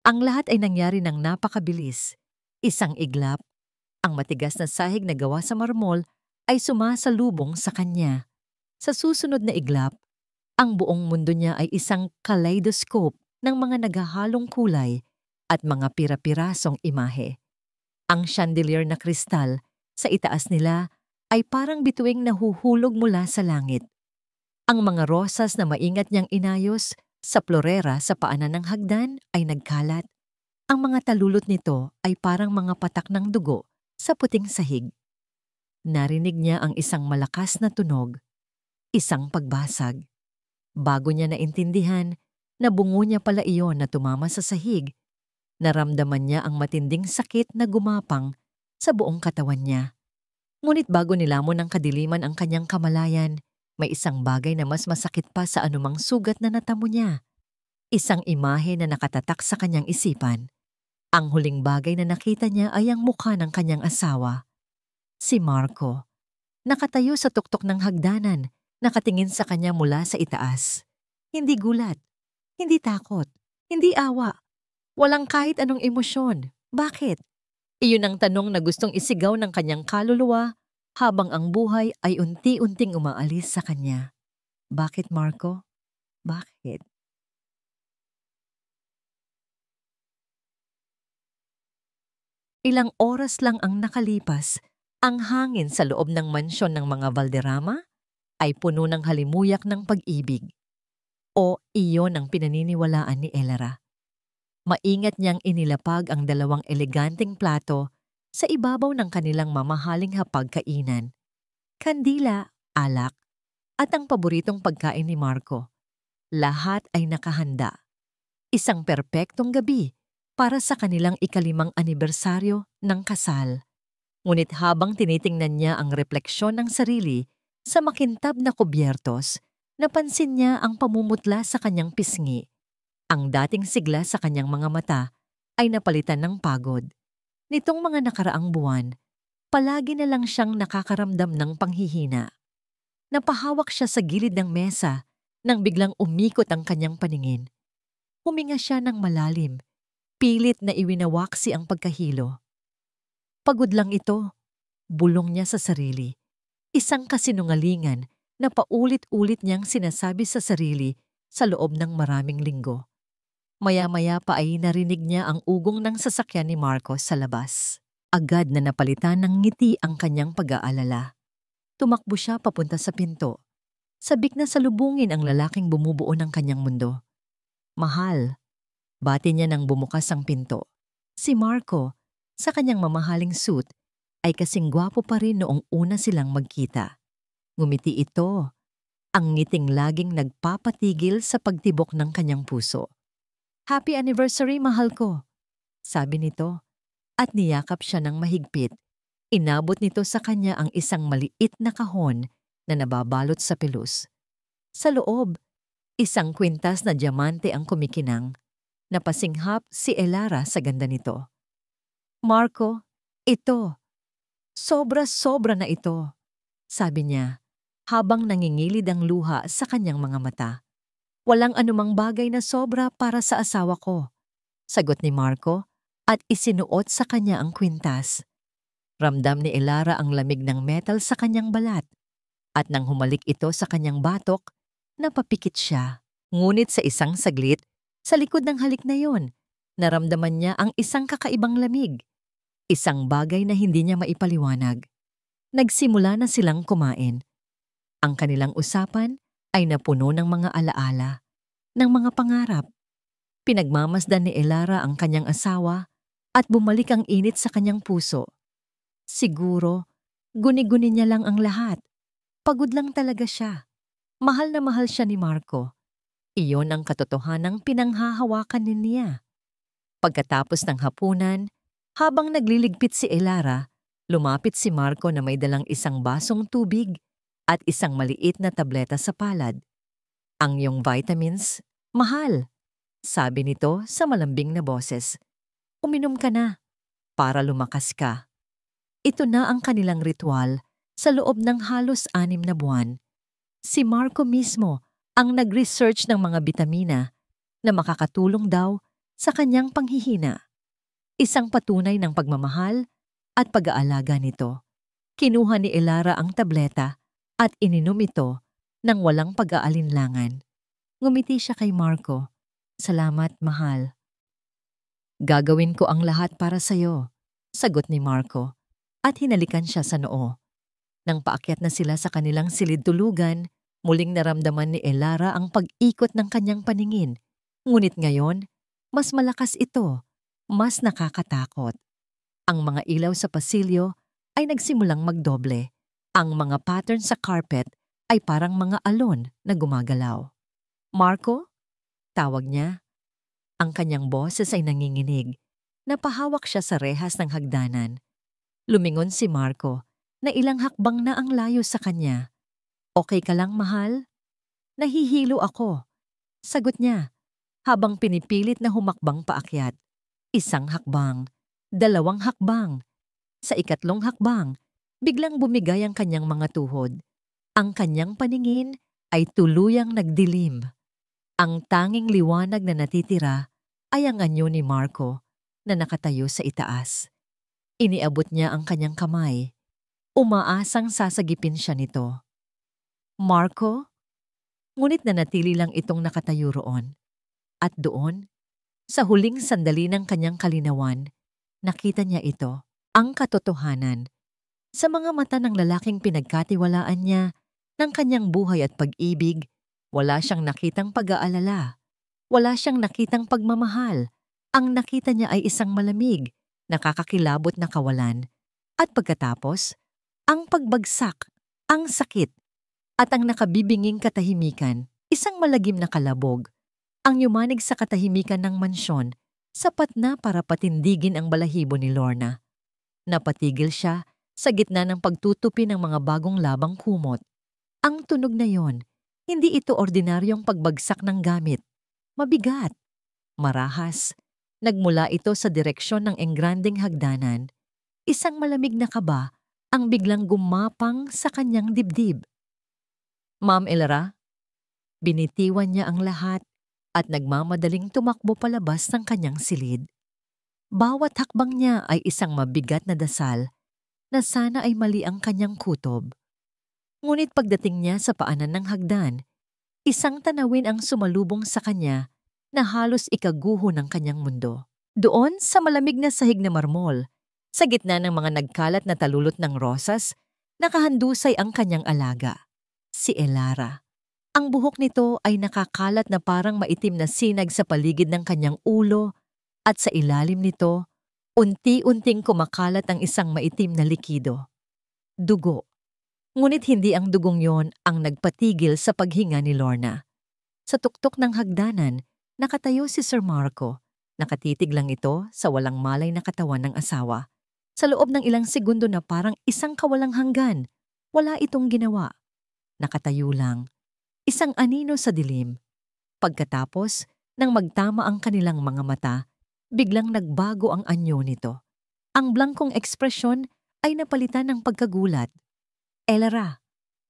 Ang lahat ay nangyari ng napakabilis. Isang iglap, ang matigas na sahig na gawa sa marmol ay sumasalubong sa kanya. Sa susunod na iglap, ang buong mundo niya ay isang kaleidoscope ng mga naghahalong kulay at mga pira-pirasong imahe. Ang chandelier na kristal sa itaas nila ay parang bituing nahuhulog mula sa langit. Ang mga rosas na maingat niyang inayos sa florera sa paanan ng hagdan ay nagkalat. Ang mga talulot nito ay parang mga patak ng dugo sa puting sahig. Narinig niya ang isang malakas na tunog, isang pagbasag. Bago niya naintindihan, nabungo niya pala iyon na tumama sa sahig. Naramdaman niya ang matinding sakit na gumapang sa buong katawan niya. Ngunit bago nilamon ng kadiliman ang kanyang kamalayan, may isang bagay na mas masakit pa sa anumang sugat na natamo niya. Isang imahe na nakatatak sa kanyang isipan. Ang huling bagay na nakita niya ay ang mukha ng kanyang asawa. Si Marco. Nakatayo sa tuktok ng hagdanan, nakatingin sa kanya mula sa itaas. Hindi gulat, hindi takot, hindi awa. Walang kahit anong emosyon. Bakit? Iyon ang tanong na gustong isigaw ng kanyang kaluluwa habang ang buhay ay unti-unting umaalis sa kanya. Bakit, Marco? Bakit? Ilang oras lang ang nakalipas, ang hangin sa loob ng mansyon ng mga Valderrama ay puno ng halimuyak ng pag-ibig. O iyon ang pinaniniwalaan ni Elara. Maingat niyang inilapag ang dalawang eleganteng plato sa ibabaw ng kanilang mamahaling hapagkainan. Kandila, alak, at ang paboritong pagkain ni Marco. Lahat ay nakahanda. Isang perpektong gabi para sa kanilang ikalimang anibersaryo ng kasal. Ngunit habang tinitingnan niya ang refleksyon ng sarili sa makintab na kubyertos, napansin niya ang pamumutla sa kanyang pisngi. Ang dating sigla sa kanyang mga mata ay napalitan ng pagod. Nitong mga nakaraang buwan, palagi na lang siyang nakakaramdam ng panghihina. Napahawak siya sa gilid ng mesa nang biglang umikot ang kanyang paningin. Huminga siya ng malalim, pilit na iwinawaksi ang pagkahilo. Pagod lang ito, bulong niya sa sarili. Isang kasinungalingan na paulit-ulit niyang sinasabi sa sarili sa loob ng maraming linggo. Maya-maya pa ay narinig niya ang ugong ng sasakyan ni Marcos sa labas. Agad na napalitan ng ngiti ang kanyang pag-aalala. Tumakbo siya papunta sa pinto. Sabik na salubungin ang lalaking bumubuo ng kanyang mundo. Mahal, bati niya nang bumukas ang pinto. Si Marco, sa kanyang mamahaling suit, ay kasing gwapo pa rin noong una silang magkita. Ngumiti ito, ang ngiting laging nagpapatigil sa pagtibok ng kanyang puso. Happy anniversary, mahal ko, sabi nito, at niyakap siya ng mahigpit. Inabot nito sa kanya ang isang maliit na kahon na nababalot sa pelus. Sa loob, isang kwintas na diamante ang kumikinang. Napasinghap si Elara sa ganda nito. Marco, ito. Sobra-sobra na ito, sabi niya, habang nangingilid ang luha sa kanyang mga mata. Walang anumang bagay na sobra para sa asawa ko, sagot ni Marco at isinuot sa kanya ang kwintas. Ramdam ni Elara ang lamig ng metal sa kanyang balat at nang humalik ito sa kanyang batok, napapikit siya. Ngunit sa isang saglit, sa likod ng halik na yon, naramdaman niya ang isang kakaibang lamig. Isang bagay na hindi niya maipaliwanag. Nagsimula na silang kumain. Ang kanilang usapan ay napuno ng mga alaala, ng mga pangarap. Pinagmamasdan ni Elara ang kanyang asawa at bumalik ang init sa kanyang puso. Siguro, guni-guni niya lang ang lahat. Pagod lang talaga siya. Mahal na mahal siya ni Marco. Iyon ang katotohanang pinanghahawakan niya. Pagkatapos ng hapunan, habang nagliligpit si Elara, lumapit si Marco na may dalang isang basong tubig at isang maliit na tableta sa palad. Ang iyong vitamins, mahal, sabi nito sa malambing na boses. Uminom ka na, para lumakas ka. Ito na ang kanilang ritual sa loob ng halos 6 na buwan. Si Marco mismo ang nag-research ng mga bitamina na makakatulong daw sa kanyang panghihina. Isang patunay ng pagmamahal at pag-aalaga nito. Kinuha ni Elara ang tableta at ininom ito nang walang pag-aalinlangan. Ngumiti siya kay Marco. Salamat, mahal. Gagawin ko ang lahat para sa'yo, sagot ni Marco, at hinalikan siya sa noo. Nang paakyat na sila sa kanilang silid-tulugan, muling naramdaman ni Elara ang pag-ikot ng kanyang paningin. Ngunit ngayon, mas malakas ito, mas nakakatakot. Ang mga ilaw sa pasilyo ay nagsimulang magdoble. Ang mga pattern sa carpet ay parang mga alon na gumagalaw. Marco? Tawag niya. Ang kanyang boses ay nanginginig. Napahawak siya sa rehas ng hagdanan. Lumingon si Marco na ilang hakbang na ang layo sa kanya. Okay ka lang, mahal? Nahihilo ako. Sagot niya, habang pinipilit na humakbang paakyat. Isang hakbang, 2 hakbang. Sa ikatlong hakbang, biglang bumigay ang kanyang mga tuhod. Ang kanyang paningin ay tuluyang nagdilim. Ang tanging liwanag na natitira ay ang anyo ni Marco na nakatayo sa itaas. Iniabot niya ang kanyang kamay. Umaasang sasagipin siya nito. Marco? Ngunit nanatili lang itong nakatayo roon. At doon, sa huling sandali ng kanyang kalinawan, nakita niya ito, ang katotohanan. Sa mga mata ng lalaking pinagkatiwalaan niya ng kanyang buhay at pag-ibig, wala siyang nakitang pag-aalala. Wala siyang nakitang pagmamahal. Ang nakita niya ay isang malamig, nakakakilabot na kawalan. At pagkatapos, ang pagbagsak, ang sakit, at ang nakabibinging katahimikan, isang malagim na kalabog. Ang yumanig sa katahimikan ng mansyon, sapat na para patindigin ang balahibo ni Lorna. Napatigil siya sa gitna ng pagtutupi ng mga bagong labang kumot. Ang tunog na yon, hindi ito ordinaryong pagbagsak ng gamit. Mabigat, marahas. Nagmula ito sa direksyon ng engranding hagdanan. Isang malamig na kaba ang biglang gumapang sa kanyang dibdib. Ma'am Elara, binitiwan niya ang lahat at nagmamadaling tumakbo palabas ng kanyang silid. Bawat hakbang niya ay isang mabigat na dasal na sana ay mali ang kanyang kutob. Ngunit pagdating niya sa paanan ng hagdan, isang tanawin ang sumalubong sa kanya na halos ikaguho ng kanyang mundo. Doon sa malamig na sahig na marmol, sa gitna ng mga nagkalat na talulot ng rosas, nakahandusay ang kanyang alaga, si Elara. Ang buhok nito ay nakakalat na parang maitim na sinag sa paligid ng kanyang ulo at sa ilalim nito, unti-unting kumakalat ang isang maitim na likido. Dugo. Ngunit hindi ang dugong yon ang nagpatigil sa paghinga ni Lorna. Sa tuktok ng hagdanan, nakatayo si Sir Marco. Nakatitig lang ito sa walang malay na katawan ng asawa. Sa loob ng ilang segundo na parang isang kawalang hanggan, wala itong ginawa. Nakatayo lang. Isang anino sa dilim. Pagkatapos, nang magtama ang kanilang mga mata, biglang nagbago ang anyo nito. Ang blangkong ekspresyon ay napalitan ng pagkagulat. Elara,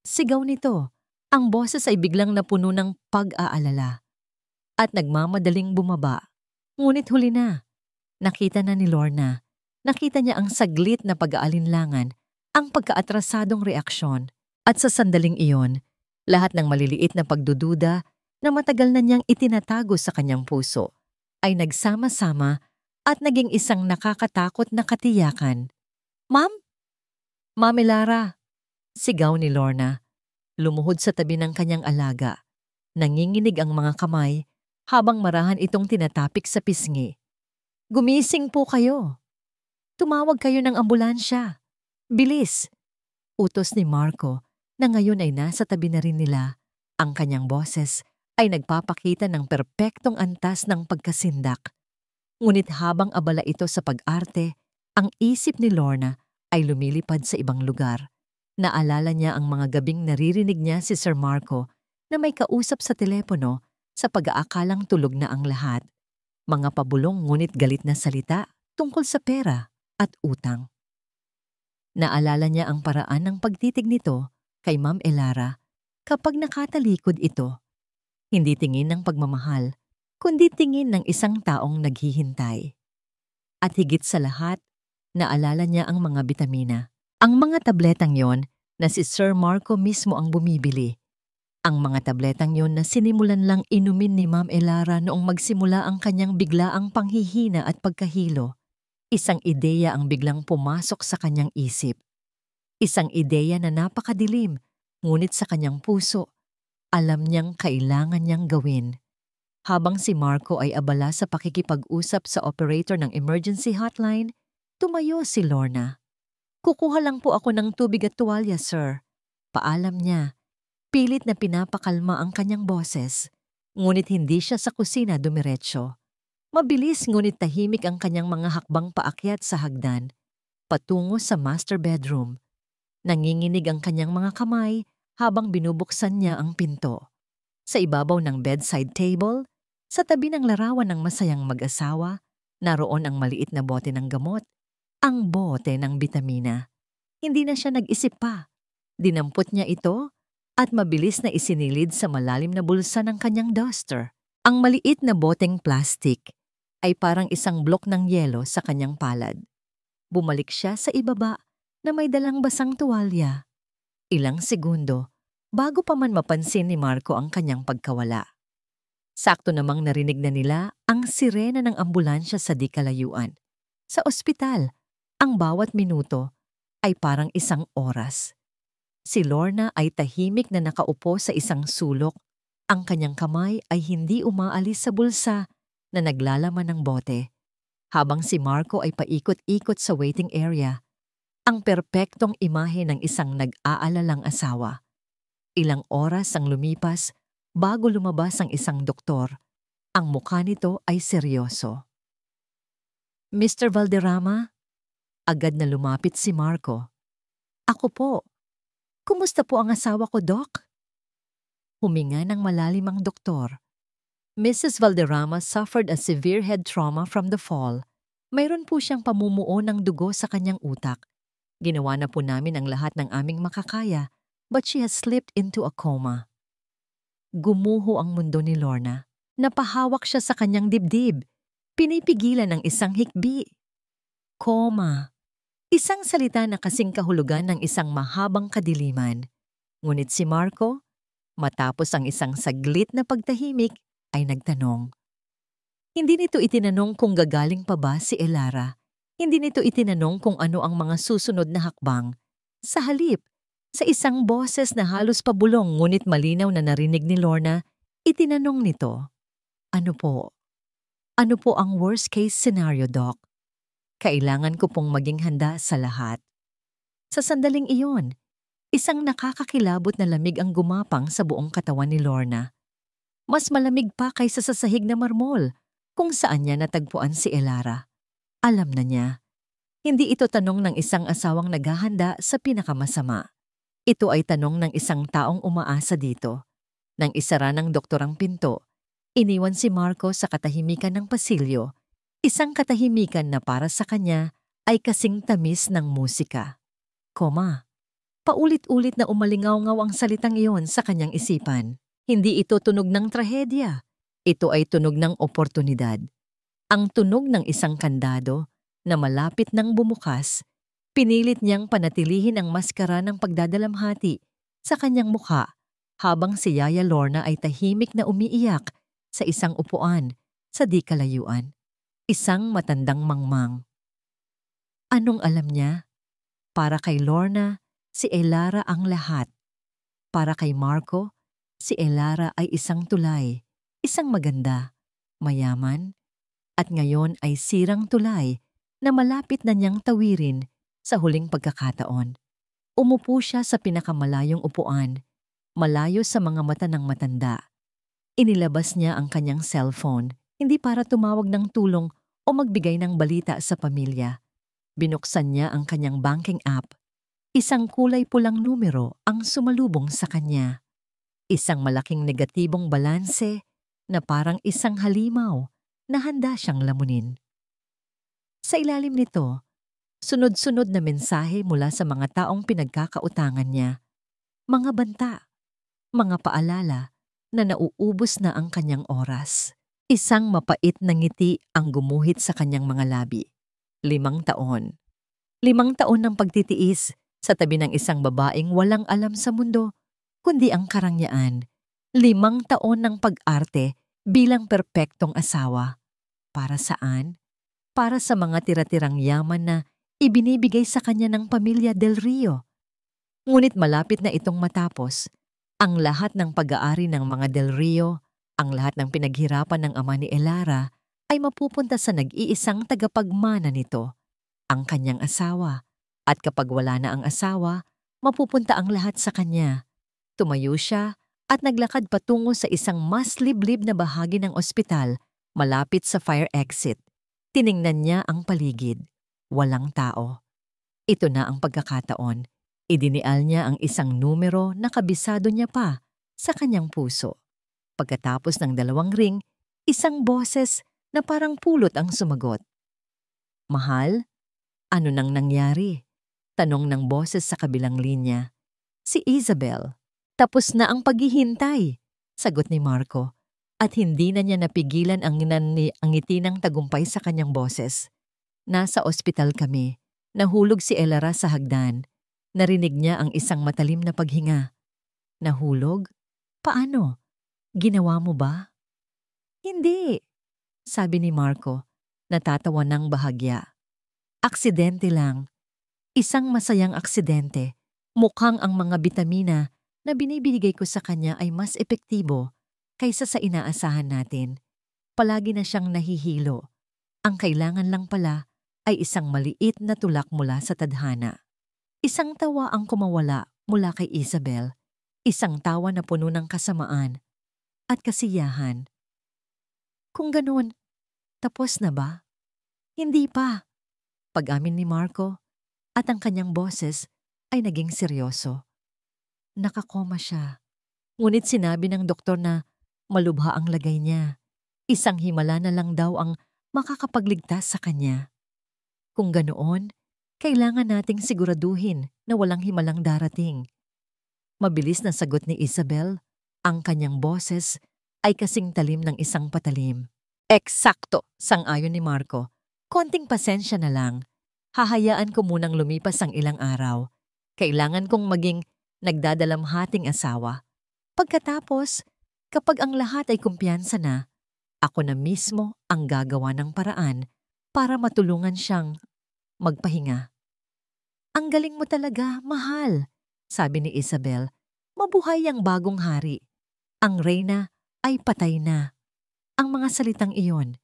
sigaw nito. Ang boses ay biglang napuno ng pag-aalala. At nagmamadaling bumaba. Ngunit huli na. Nakita na ni Lorna. Nakita niya ang saglit na pag-aalinlangan, ang pagkaatrasadong reaksyon. At sa sandaling iyon, lahat ng maliliit na pagdududa na matagal na niyang itinatago sa kanyang puso ay nagsama-sama at naging isang nakakatakot na katiyakan. Ma'am? Ma'am Elara, sigaw ni Lorna. Lumuhod sa tabi ng kanyang alaga. Nanginginig ang mga kamay habang marahan itong tinatapik sa pisngi. Gumising po kayo. Tumawag kayo ng ambulansya. Bilis! Utos ni Marco na ngayon ay nasa tabi na rin nila. Ang kanyang boses ay nagpapakita ng perpektong antas ng pagkasindak. Ngunit habang abala ito sa pag-arte, ang isip ni Lorna ay lumilipad sa ibang lugar. Naalala niya ang mga gabing naririnig niya si Sir Marco na may kausap sa telepono sa pag-aakalang tulog na ang lahat. Mga pabulong ngunit galit na salita tungkol sa pera at utang. Naalala niya ang paraan ng pagtitig nito kay Ma'am Elara kapag nakatalikod ito. Hindi tingin ng pagmamahal, kundi tingin ng isang taong naghihintay. At higit sa lahat, naalala niya ang mga bitamina. Ang mga tabletang yon na si Sir Marco mismo ang bumibili. Ang mga tabletang yon na sinimulan lang inumin ni Ma'am Elara noong magsimula ang kanyang biglaang panghihina at pagkahilo. Isang ideya ang biglang pumasok sa kanyang isip. Isang ideya na napakadilim, ngunit sa kanyang puso, alam niyang kailangan niyang gawin. Habang si Marco ay abala sa pakikipag-usap sa operator ng emergency hotline, tumayo si Lorna. "Kukuha lang po ako ng tubig at tuwalya, sir." Paalam niya. Pilit na pinapakalma ang kanyang boses, ngunit hindi siya sa kusina dumiretso. Mabilis ngunit tahimik ang kanyang mga hakbang paakyat sa hagdan, patungo sa master bedroom. Nanginginig ang kanyang mga kamay habang binubuksan niya ang pinto. Sa ibabaw ng bedside table, sa tabi ng larawan ng masayang mag-asawa, naroon ang maliit na bote ng gamot, ang bote ng bitamina. Hindi na siya nag-isip pa. Dinampot niya ito at mabilis na isinilid sa malalim na bulsa ng kanyang duster. Ang maliit na boteng plastik ay parang isang blok ng yelo sa kanyang palad. Bumalik siya sa ibaba na may dalang basang tuwalya. Ilang segundo bago pa man mapansin ni Marco ang kanyang pagkawala. Sakto namang narinig na nila ang sirena ng ambulansya sa di kalayuan. Sa ospital, ang bawat minuto ay parang isang oras. Si Lorna ay tahimik na nakaupo sa isang sulok. Ang kanyang kamay ay hindi umaalis sa bulsa na naglalaman ng bote. Habang si Marco ay paikot-ikot sa waiting area, ang perpektong imahe ng isang nag-aalalang asawa. Ilang oras ang lumipas bago lumabas ang isang doktor. Ang mukha nito ay seryoso. "Mr. Valderrama?" Agad na lumapit si Marco. "Ako po. Kumusta po ang asawa ko, Doc?" Huminga ng malalim ang doktor. Mrs. Valderrama suffered a severe head trauma from the fall. Mayroon po siyang pamumuo ng dugo sa kanyang utak. Ginawa na po namin ang lahat ng aming makakaya, but she has slipped into a coma. Gumuho ang mundo ni Lorna. Napahawak siya sa kanyang dibdib. Pinipigilan ng isang hikbi. Coma. Isang salita na kasing kahulugan ng isang mahabang kadiliman. Ngunit si Marco, matapos ang isang saglit na pagtahimik, ay nagtanong. Hindi nito itinanong kung gagaling pa ba si Elara. Hindi nito itinanong kung ano ang mga susunod na hakbang. Sa halip, sa isang boses na halos pabulong ngunit malinaw na narinig ni Lorna, itinanong nito, "Ano po? Ano po ang worst case scenario, Doc? Kailangan ko pong maging handa sa lahat." Sa sandaling iyon, isang nakakakilabot na lamig ang gumapang sa buong katawan ni Lorna. Mas malamig pa kaysa sa sahig na marmol kung saan niya natagpuan si Elara. Alam na niya. Hindi ito tanong ng isang asawang naghahanda sa pinakamasama. Ito ay tanong ng isang taong umaasa dito. Nang isara ng doktor ang pinto, iniwan si Marco sa katahimikan ng pasilyo. Isang katahimikan na para sa kanya ay kasing tamis ng musika. Koma. Paulit-ulit na umalingaw-ngaw ang salitang iyon sa kanyang isipan. Hindi ito tunog ng trahedya. Ito ay tunog ng oportunidad. Ang tunog ng isang kandado na malapit nang bumukas. Pinilit niyang panatilihin ang maskara ng pagdadalamhati sa kanyang mukha habang si Yaya Lorna ay tahimik na umiiyak sa isang upuan sa di kalayuan. Isang matandang mangmang. Anong alam niya? Para kay Lorna, si Elara ang lahat. Para kay Marco, si Elara ay isang tulay, isang maganda, mayaman, at ngayon ay sirang tulay na malapit na niyang tawirin sa huling pagkakataon. Umupo siya sa pinakamalayong upuan, malayo sa mga mata ng matanda. Inilabas niya ang kanyang cellphone, hindi para tumawag ng tulong o magbigay ng balita sa pamilya. Binuksan niya ang kanyang banking app. Isang kulay pulang numero ang sumalubong sa kanya. Isang malaking negatibong balanse na parang isang halimaw na handa siyang lamunin. Sa ilalim nito, sunod-sunod na mensahe mula sa mga taong pinagkakautangan niya. Mga banta, mga paalala na nauubos na ang kanyang oras. Isang mapait na ngiti ang gumuhit sa kanyang mga labi. 5 taon. 5 taon ng pagtitiis sa tabi ng isang babaeng walang alam sa mundo, kundi ang karangyaan. 5 taon ng pag-arte bilang perpektong asawa. Para saan? Para sa mga tira-tirang yaman na ibinibigay sa kanya ng pamilya Del Rio. Ngunit malapit na itong matapos, ang lahat ng pag-aari ng mga Del Rio, ang lahat ng pinaghirapan ng ama ni Elara ay mapupunta sa nag-iisang tagapagmana nito, ang kanyang asawa. At kapag wala na ang asawa, mapupunta ang lahat sa kanya. Tumayo siya at naglakad patungo sa isang mas liblib na bahagi ng ospital malapit sa fire exit. Tiningnan niya ang paligid. Walang tao. Ito na ang pagkakataon. Idinial niya ang isang numero na kabisado niya pa sa kanyang puso. Pagkatapos ng 2 ring, isang boses na parang pulot ang sumagot. "Mahal, ano nang nangyari?" Tanong ng boses sa kabilang linya. "Si Isabel." "Tapos na ang paghihintay," sagot ni Marco. At hindi na niya napigilan ang ngiti ng tagumpay sa kanyang boses. "Nasa ospital kami. Nahulog si Elara sa hagdan." Narinig niya ang isang matalim na paghinga. "Nahulog? Paano? Ginawa mo ba?" "Hindi," sabi ni Marco, natatawa ng bahagya. "Aksidente lang. Isang masayang aksidente. Mukhang ang mga bitamina na binibigay ko sa kanya ay mas epektibo kaysa sa inaasahan natin. Palagi na siyang nahihilo. Ang kailangan lang pala ay isang maliit na tulak mula sa tadhana." Isang tawa ang kumawala mula kay Isabel. Isang tawa na puno ng kasamaan at kasiyahan. "Kung ganun, tapos na ba?" "Hindi pa," pag-amin ni Marco, at ang kanyang boses ay naging seryoso. "Nakakoma siya. Ngunit sinabi ng doktor na malubha ang lagay niya. Isang himala na lang daw ang makakapagligtas sa kanya. Kung ganoon, kailangan nating siguraduhin na walang himalang darating." Mabilis na sagot ni Isabel. Ang kanyang boses ay kasing talim ng isang patalim. "Eksakto," sang-ayon ni Marco. "Konting pasensya na lang. Hahayaan ko munang lumipas ang ilang araw. Kailangan kong maging nagdadalamhating asawa. Pagkatapos, kapag ang lahat ay kumpiyansa na, ako na mismo ang gagawa ng paraan para matulungan siyang magpahinga." "Ang galing mo talaga, mahal," sabi ni Isabel. "Mabuhay ang bagong hari. Ang reyna ay patay na." Ang mga salitang iyon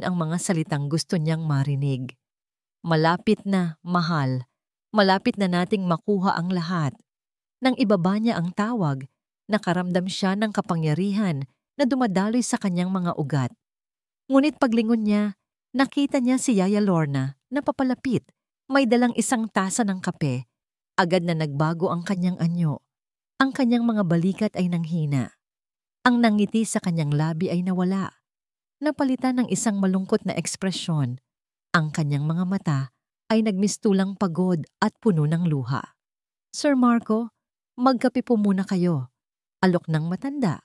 ang mga salitang gusto niyang marinig. Malapit na, mahal. Malapit na nating makuha ang lahat. Nang ibaba niya ang tawag, nakaramdam siya ng kapangyarihan na dumadaloy sa kanyang mga ugat. Ngunit paglingon niya, nakita niya si Yaya Lorna na papalapit. May dalang isang tasa ng kape. Agad na nagbago ang kanyang anyo. Ang kanyang mga balikat ay nanghina. Ang nangiti sa kanyang labi ay nawala. Napalitan ng isang malungkot na ekspresyon. Ang kanyang mga mata ay nagmistulang pagod at puno ng luha. "Sir Marco, magkape po muna kayo." Alok ng matanda.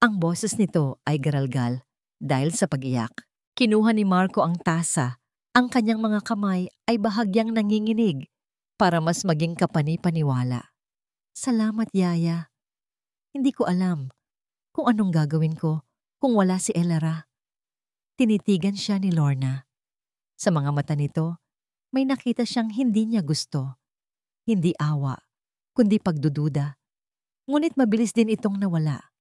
Ang boses nito ay garalgal dahil sa pag-iyak. Kinuha ni Marco ang tasa. Ang kanyang mga kamay ay bahagyang nanginginig para mas maging kapani-paniwala. "Salamat, Yaya. Hindi ko alam kung anong gagawin ko kung wala si Elara." Tinitigan siya ni Lorna. Sa mga mata nito, may nakita siyang hindi niya gusto. Hindi awa, kundi pagdududa. Ngunit mabilis din itong nawala.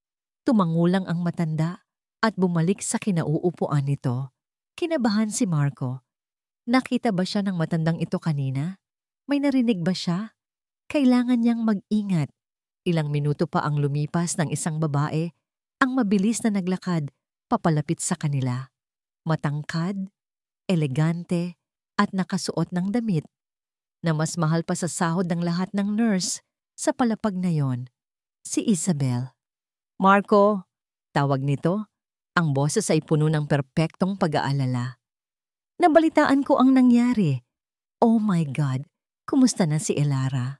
Tumangulang ang matanda at bumalik sa kinauupuan nito. Kinabahan si Marco. Nakita ba siya ng matandang ito kanina? May narinig ba siya? Kailangan niyang mag-ingat. Ilang minuto pa ang lumipas ng isang babae, ang mabilis na naglakad papalapit sa kanila. Matangkad, elegante, at nakasuot ng damit na mas mahal pa sa sahod ng lahat ng nurse sa palapag na yon. Si Isabel. "Marco," tawag nito. Ang boses ay puno ng perpektong pag-aalala. "Nabalitaan ko ang nangyari. Oh my God, kumusta na si Elara?"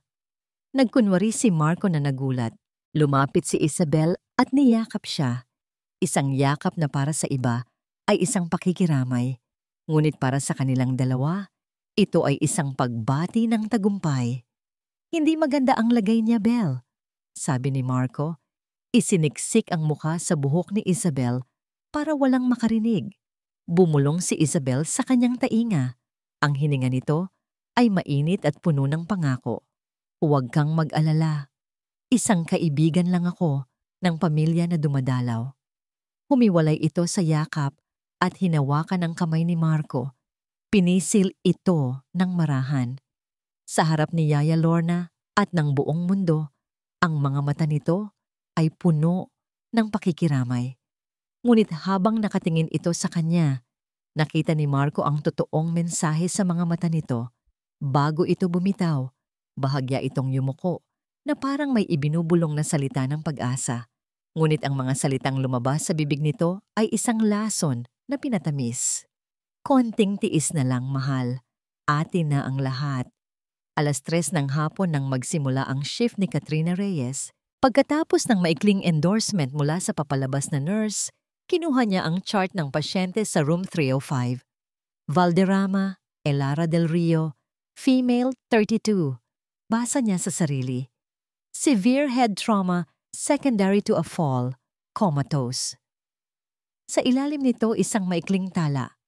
Nagkunwari si Marco na nagulat. Lumapit si Isabel at niyakap siya. Isang yakap na para sa iba ay isang pakikiramay, ngunit para sa kanilang dalawa, ito ay isang pagbati ng tagumpay. Hindi maganda ang lagay niya, Belle, sabi ni Marco. Isiniksik ang mukha sa buhok ni Isabel para walang makarinig. Bumulong si Isabel sa kanyang tainga. Ang hininga nito ay mainit at puno ng pangako. Huwag kang mag-alala. Isang kaibigan lang ako ng pamilya na dumadalaw. Humiwalay ito sa yakap at hinawakan ang kamay ni Marco. Pinisil ito ng marahan. Sa harap ni Yaya Lorna at ng buong mundo, ang mga mata nito ay puno ng pakikiramay. Ngunit habang nakatingin ito sa kanya, nakita ni Marco ang totoong mensahe sa mga mata nito. Bago ito bumitaw, bahagya itong yumuko na parang may ibinubulong na salita ng pag-asa. Ngunit ang mga salitang lumabas sa bibig nito ay isang lason na pinatamis. Konting tiis na lang, mahal. Atin na ang lahat. 3:00 ng hapon nang magsimula ang shift ni Katrina Reyes. Pagkatapos ng maikling endorsement mula sa papalabas na nurse, kinuha niya ang chart ng pasyente sa room 305. Valderrama, Elara del Rio, female 32. Basa niya sa sarili. Severe head trauma secondary to a fall, comatose. Sa ilalim nito isang maikling tala.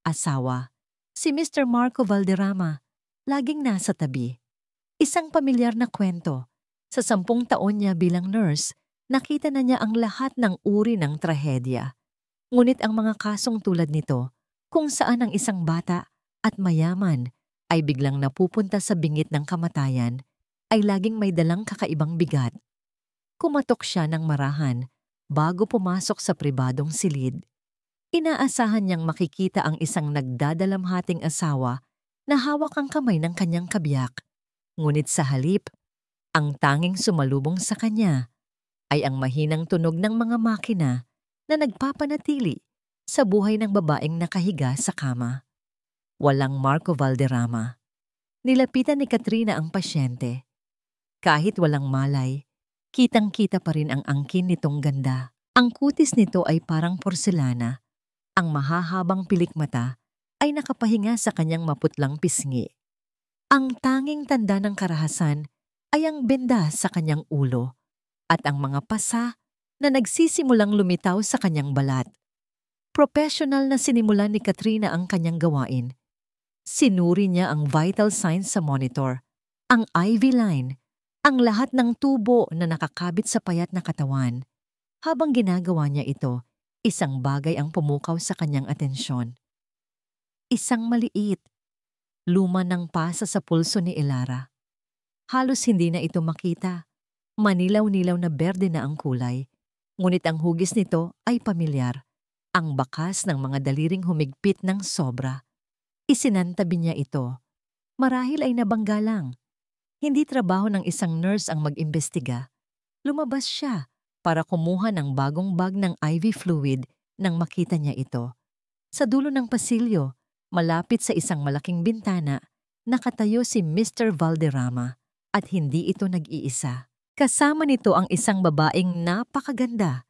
Asawa, si Mr. Marco Valderrama, laging nasa tabi. Isang pamilyar na kwento. Sa 10 taon niya bilang nurse, nakita na niya ang lahat ng uri ng trahedya. Ngunit ang mga kasong tulad nito, kung saan ang isang bata at mayaman ay biglang napupunta sa bingit ng kamatayan, ay laging may dalang kakaibang bigat. Kumatok siya ng marahan bago pumasok sa pribadong silid. Inaasahan niyang makikita ang isang nagdadalamhating asawa na hawak ang kamay ng kanyang kabiyak. Ngunit sa halip, ang tanging sumalubong sa kanya ay ang mahinang tunog ng mga makina na nagpapanatili sa buhay ng babaeng nakahiga sa kama. Walang Marco Valderrama. Nilapitan ni Katrina ang pasyente. Kahit walang malay, kitang-kita pa rin ang angkin nitong ganda. Ang kutis nito ay parang porselana. Ang mahahabang pilik mata ay nakapahinga sa kanyang maputlang pisngi. Ang tanging tanda ng karahasan ay ang benda sa kanyang ulo at ang mga pasa na nagsisimulang lumitaw sa kanyang balat. Professional na sinimulan ni Katrina ang kanyang gawain. Sinuri niya ang vital signs sa monitor, ang IV line, ang lahat ng tubo na nakakabit sa payat na katawan. Habang ginagawa niya ito, isang bagay ang pumukaw sa kanyang atensyon. Isang maliit, luma ng pasa sa pulso ni Elara. Halos hindi na ito makita. Manilaw-nilaw na berde na ang kulay. Ngunit ang hugis nito ay pamilyar. Ang bakas ng mga daliring humigpit ng sobra. Isinantabi niya ito. Marahil ay nabangga lang. Hindi trabaho ng isang nurse ang mag-imbestiga. Lumabas siya para kumuha ng bagong bag ng IV fluid nang makita niya ito. Sa dulo ng pasilyo, malapit sa isang malaking bintana, nakatayo si Mr. Valderrama at hindi ito nag-iisa. Kasama nito ang isang babaeng napakaganda,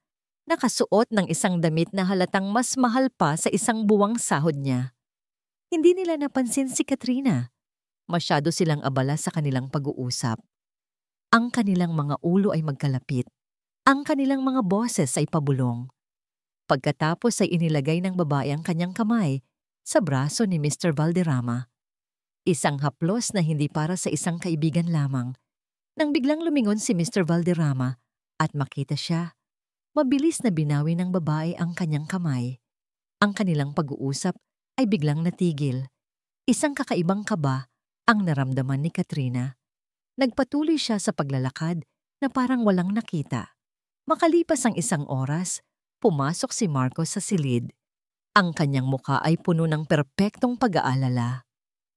nakasuot ng isang damit na halatang mas mahal pa sa isang buwang sahod niya. Hindi nila napansin si Katrina. Masyado silang abala sa kanilang pag-uusap. Ang kanilang mga ulo ay magkalapit. Ang kanilang mga boses ay pabulong. Pagkatapos ay inilagay ng babae ang kanyang kamay sa braso ni Mr. Valderrama. Isang haplos na hindi para sa isang kaibigan lamang. Nang biglang lumingon si Mr. Valderrama at makita siya, mabilis na binawi ng babae ang kanyang kamay. Ang kanilang pag-uusap ay biglang natigil. Isang kakaibang kaba ang naramdaman ni Katrina. Nagpatuloy siya sa paglalakad na parang walang nakita. Makalipas ang 1 oras, pumasok si Marcos sa silid. Ang kanyang mukha ay puno ng perpektong pag-aalala.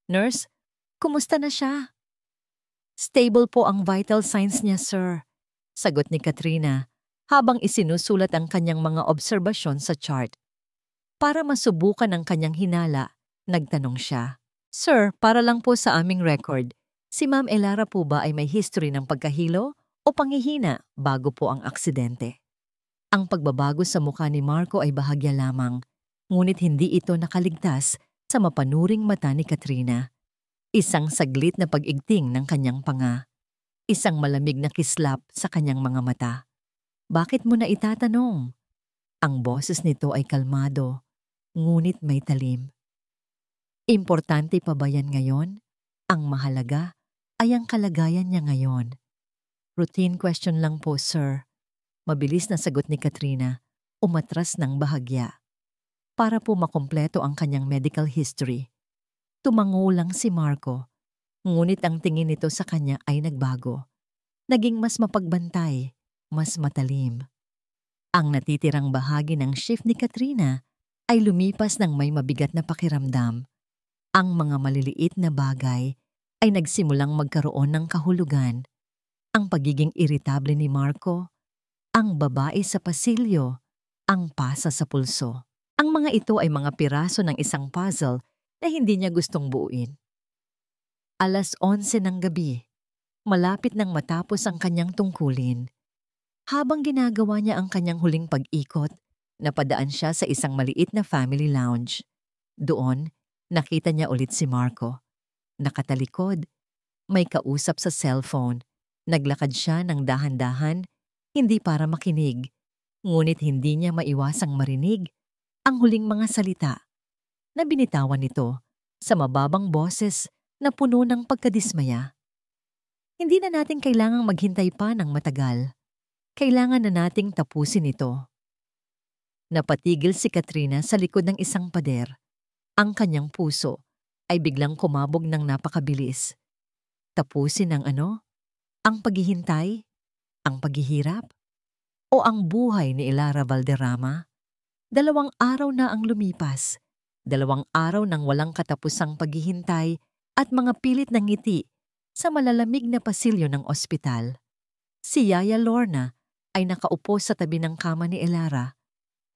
Nurse, kumusta na siya? Stable po ang vital signs niya, sir. Sagot ni Katrina habang isinusulat ang kanyang mga obserbasyon sa chart. Para masubukan ang kanyang hinala, nagtanong siya. Sir, para lang po sa aming record, si Ma'am Elara po ba ay may history ng pagkahilo o panghihina bago po ang aksidente? Ang pagbabago sa mukha ni Marco ay bahagya lamang, ngunit hindi ito nakaligtas sa mapanuring mata ni Katrina. Isang saglit na pag-igting ng kanyang panga. Isang malamig na kislap sa kanyang mga mata. Bakit mo na itatanong? Ang boses nito ay kalmado, ngunit may talim. Importante pa ba yan ngayon? Ang mahalaga ay ang kalagayan niya ngayon. Routine question lang po, sir. Mabilis na sagot ni Katrina, umatras ng bahagya. Para po makumpleto ang kanyang medical history. Tumango lang si Marco, ngunit ang tingin nito sa kanya ay nagbago. Naging mas mapagbantay, mas matalim. Ang natitirang bahagi ng shift ni Katrina ay lumipas ng may mabigat na pakiramdam. Ang mga maliliit na bagay ay nagsimulang magkaroon ng kahulugan. Ang pagiging iritable ni Marco, ang babae sa pasilyo, ang pasa sa pulso. Ang mga ito ay mga piraso ng isang puzzle na hindi niya gustong buuin. 11:00 ng gabi, malapit nang matapos ang kanyang tungkulin. Habang ginagawa niya ang kanyang huling pag-ikot, napadaan siya sa isang maliit na family lounge. Doon, nakita niya ulit si Marco. Nakatalikod, may kausap sa cellphone. Naglakad siya ng dahan-dahan, hindi para makinig, ngunit hindi niya maiwasang marinig ang huling mga salita na binitawan nito sa mababang boses na puno ng pagkadismaya. Hindi na natin kailangang maghintay pa ng matagal. Kailangan na nating tapusin ito. Napatigil si Katrina sa likod ng isang pader. Ang kanyang puso ay biglang kumabog ng napakabilis. Tapusin ang ano? Ang paghihintay? Ang paghihirap? O ang buhay ni Elara Valderrama? 2 araw na ang lumipas. 2 araw ng walang katapusang paghihintay at mga pilit na ngiti sa malalamig na pasilyo ng ospital. Si Yaya Lorna ay nakaupo sa tabi ng kama ni Elara.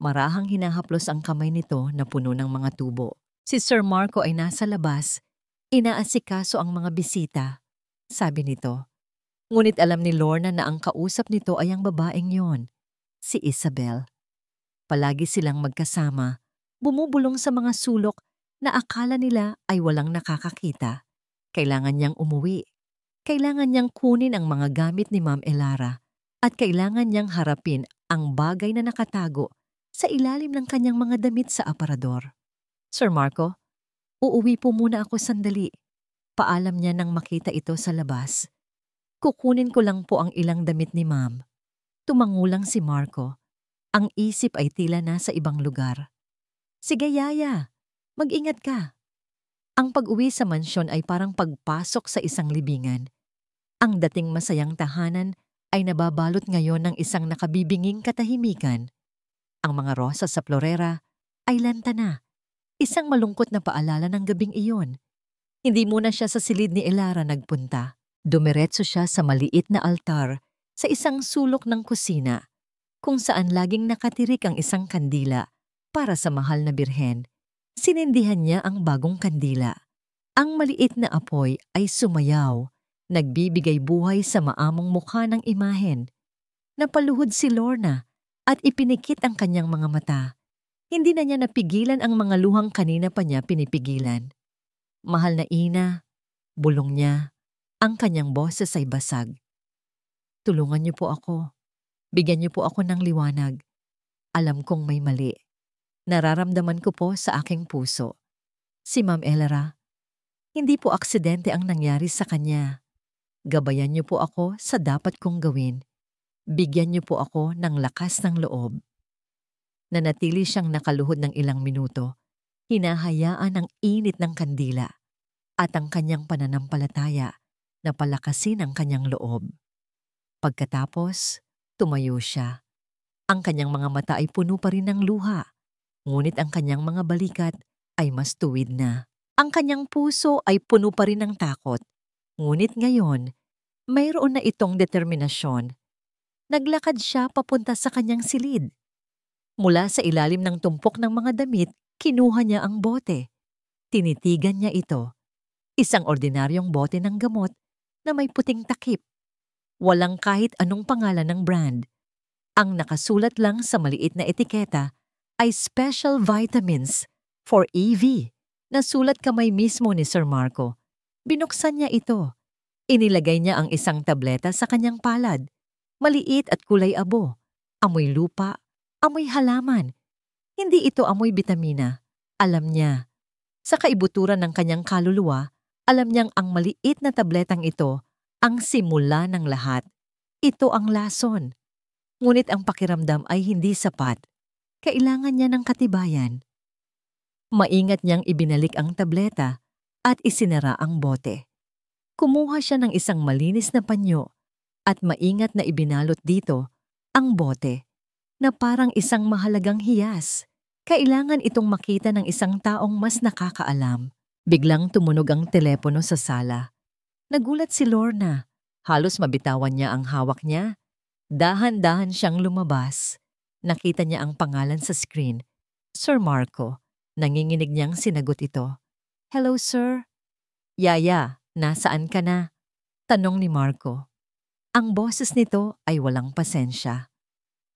Marahang hinahaplos ang kamay nito na puno ng mga tubo. Si Sir Marco ay nasa labas. Inaasikaso ang mga bisita, sabi nito. Ngunit alam ni Lorna na ang kausap nito ay ang babaeng yon, si Isabel. Palagi silang magkasama, bumubulong sa mga sulok na akala nila ay walang nakakakita. Kailangan niyang umuwi. Kailangan niyang kunin ang mga gamit ni Ma'am Elara at kailangan niyang harapin ang bagay na nakatago sa ilalim ng kanyang mga damit sa aparador. Sir Marco, uuwi po muna ako sandali. Paalam niya nang makita ito sa labas. Kukunin ko lang po ang ilang damit ni Ma'am. Tumango lang si Marco. Ang isip ay tila nasa ibang lugar. Sige Yaya, mag-ingat ka. Ang pag-uwi sa mansyon ay parang pagpasok sa isang libingan. Ang dating masayang tahanan ay nababalot ngayon ng isang nakabibinging katahimikan. Ang mga rosas sa florera ay lanta na. Isang malungkot na paalala ng gabing iyon. Hindi muna siya sa silid ni Elara nagpunta. Dumiretso siya sa maliit na altar sa isang sulok ng kusina, kung saan laging nakatirik ang isang kandila para sa mahal na birhen. Sinindihan niya ang bagong kandila. Ang maliit na apoy ay sumayaw, nagbibigay buhay sa maamong mukha ng imahen. Napaluhod si Lorna at ipinikit ang kanyang mga mata. Hindi na niya napigilan ang mga luhang kanina pa niya pinipigilan. Mahal na ina, bulong niya, ang kanyang boses ay basag. Tulungan niyo po ako. Bigyan niyo po ako ng liwanag. Alam kong may mali. Nararamdaman ko po sa aking puso. Si Ma'am Elara, hindi po aksidente ang nangyari sa kanya. Gabayan niyo po ako sa dapat kong gawin. Bigyan niyo po ako ng lakas ng loob. Nanatili siyang nakaluhod ng ilang minuto, hinahayaan ang init ng kandila at ang kanyang pananampalataya na palakasin ang kanyang loob. Pagkatapos, tumayo siya. Ang kanyang mga mata ay puno pa rin ng luha, ngunit ang kanyang mga balikat ay mas tuwid na. Ang kanyang puso ay puno pa rin ng takot, ngunit ngayon, mayroon na itong determinasyon. Naglakad siya papunta sa kanyang silid. Mula sa ilalim ng tumpok ng mga damit, kinuha niya ang bote. Tinitigan niya ito. Isang ordinaryong bote ng gamot na may puting takip. Walang kahit anong pangalan ng brand. Ang nakasulat lang sa maliit na etiketa ay Special Vitamins for EV. Nasulat kamay mismo ni Sir Marco. Binuksan niya ito. Inilagay niya ang isang tableta sa kanyang palad. Maliit at kulay abo. Amoy lupa, amoy halaman. Hindi ito amoy bitamina. Alam niya. Sa kaibuturan ng kanyang kaluluwa, alam niyang ang maliit na tabletang ito ang simula ng lahat. Ito ang lason. Ngunit ang pakiramdam ay hindi sapat. Kailangan niya ng katibayan. Maingat niyang ibinalik ang tableta at isinara ang bote. Kumuha siya ng isang malinis na panyo at maingat na ibinalot dito ang bote na parang isang mahalagang hiyas. Kailangan itong makita ng isang taong mas nakakaalam. Biglang tumunog ang telepono sa sala. Nagulat si Lorna. Halos mabitawan niya ang hawak niya. Dahan-dahan siyang lumabas. Nakita niya ang pangalan sa screen. Sir Marco. Nanginginig niyang sinagot ito. "Hello, sir." "Yaya, nasaan ka na?" tanong ni Marco. Ang boses nito ay walang pasensya.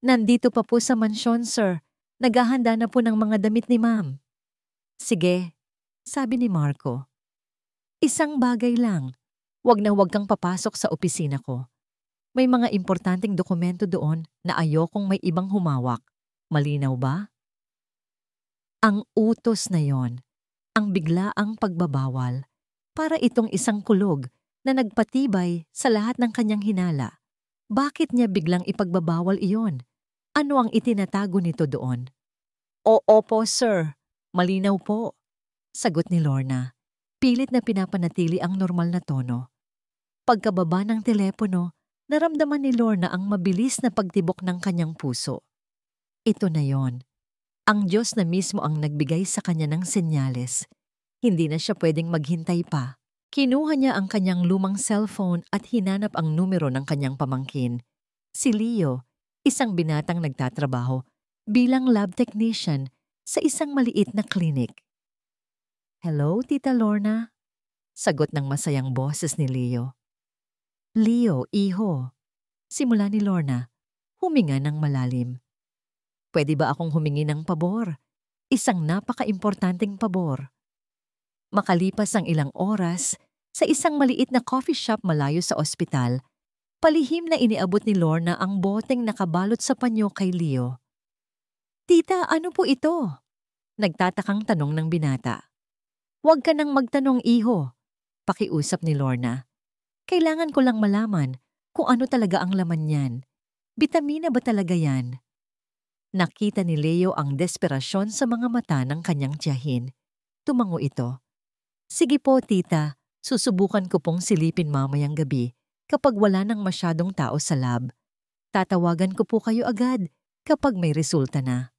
"Nandito pa po sa mansyon, sir. Naghahanda na po ng mga damit ni ma'am." "Sige," sabi ni Marco. "Isang bagay lang. Wag na wag kang papasok sa opisina ko. May mga importanteng dokumento doon na ayokong may ibang humawak. Malinaw ba?" Ang utos na yon, ang biglaang pagbabawal, para itong isang kulog na nagpatibay sa lahat ng kanyang hinala. Bakit niya biglang ipagbabawal iyon? Ano ang itinatago nito doon? Opo, sir. Malinaw po," sagot ni Lorna. Pilit na pinapanatili ang normal na tono. Pagkababa ng telepono, naramdaman ni Lorna ang mabilis na pagtibok ng kanyang puso. Ito na yon. Ang Diyos na mismo ang nagbigay sa kanya ng senyales. Hindi na siya pwedeng maghintay pa. Kinuha niya ang kanyang lumang cellphone at hinanap ang numero ng kanyang pamangkin. Si Leo, isang binatang nagtatrabaho bilang lab technician sa isang maliit na klinik. "Hello, Tita Lorna?" sagot ng masayang boses ni Leo. "Leo, iho." Simula ni Lorna, huminga ng malalim. "Pwede ba akong humingi ng pabor? Isang napaka-importanteng pabor." Makalipas ang ilang oras, sa isang maliit na coffee shop malayo sa ospital, palihim na iniabot ni Lorna ang boteng nakabalot sa panyo kay Leo. "Tita, ano po ito?" nagtatakang tanong ng binata. "Huwag ka nang magtanong, iho," pakiusap ni Lorna. "Kailangan ko lang malaman kung ano talaga ang laman niyan. Bitamina ba talaga yan?" Nakita ni Leo ang desperasyon sa mga mata ng kanyang tiyahin. Tumango ito. "Sige po, tita. Susubukan ko pong silipin mamayang gabi kapag wala nang masyadong tao sa lab. Tatawagan ko po kayo agad kapag may resulta na."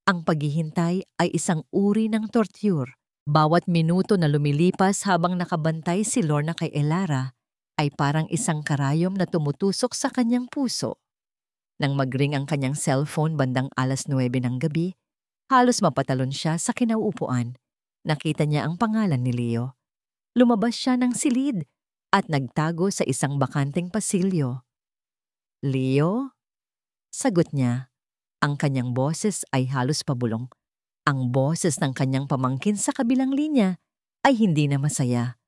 Ang paghihintay ay isang uri ng torture. Bawat minuto na lumilipas habang nakabantay si Lorna kay Elara ay parang isang karayom na tumutusok sa kanyang puso. Nang mag-ring ang kanyang cellphone bandang 9:00 ng gabi, halos mapatalon siya sa kinauupuan. Nakita niya ang pangalan ni Leo. Lumabas siya ng silid at nagtago sa isang bakanteng pasilyo. "Leo?" sagot niya. Ang kanyang boses ay halos pabulong. Ang boses ng kanyang pamangkin sa kabilang linya ay hindi na masaya.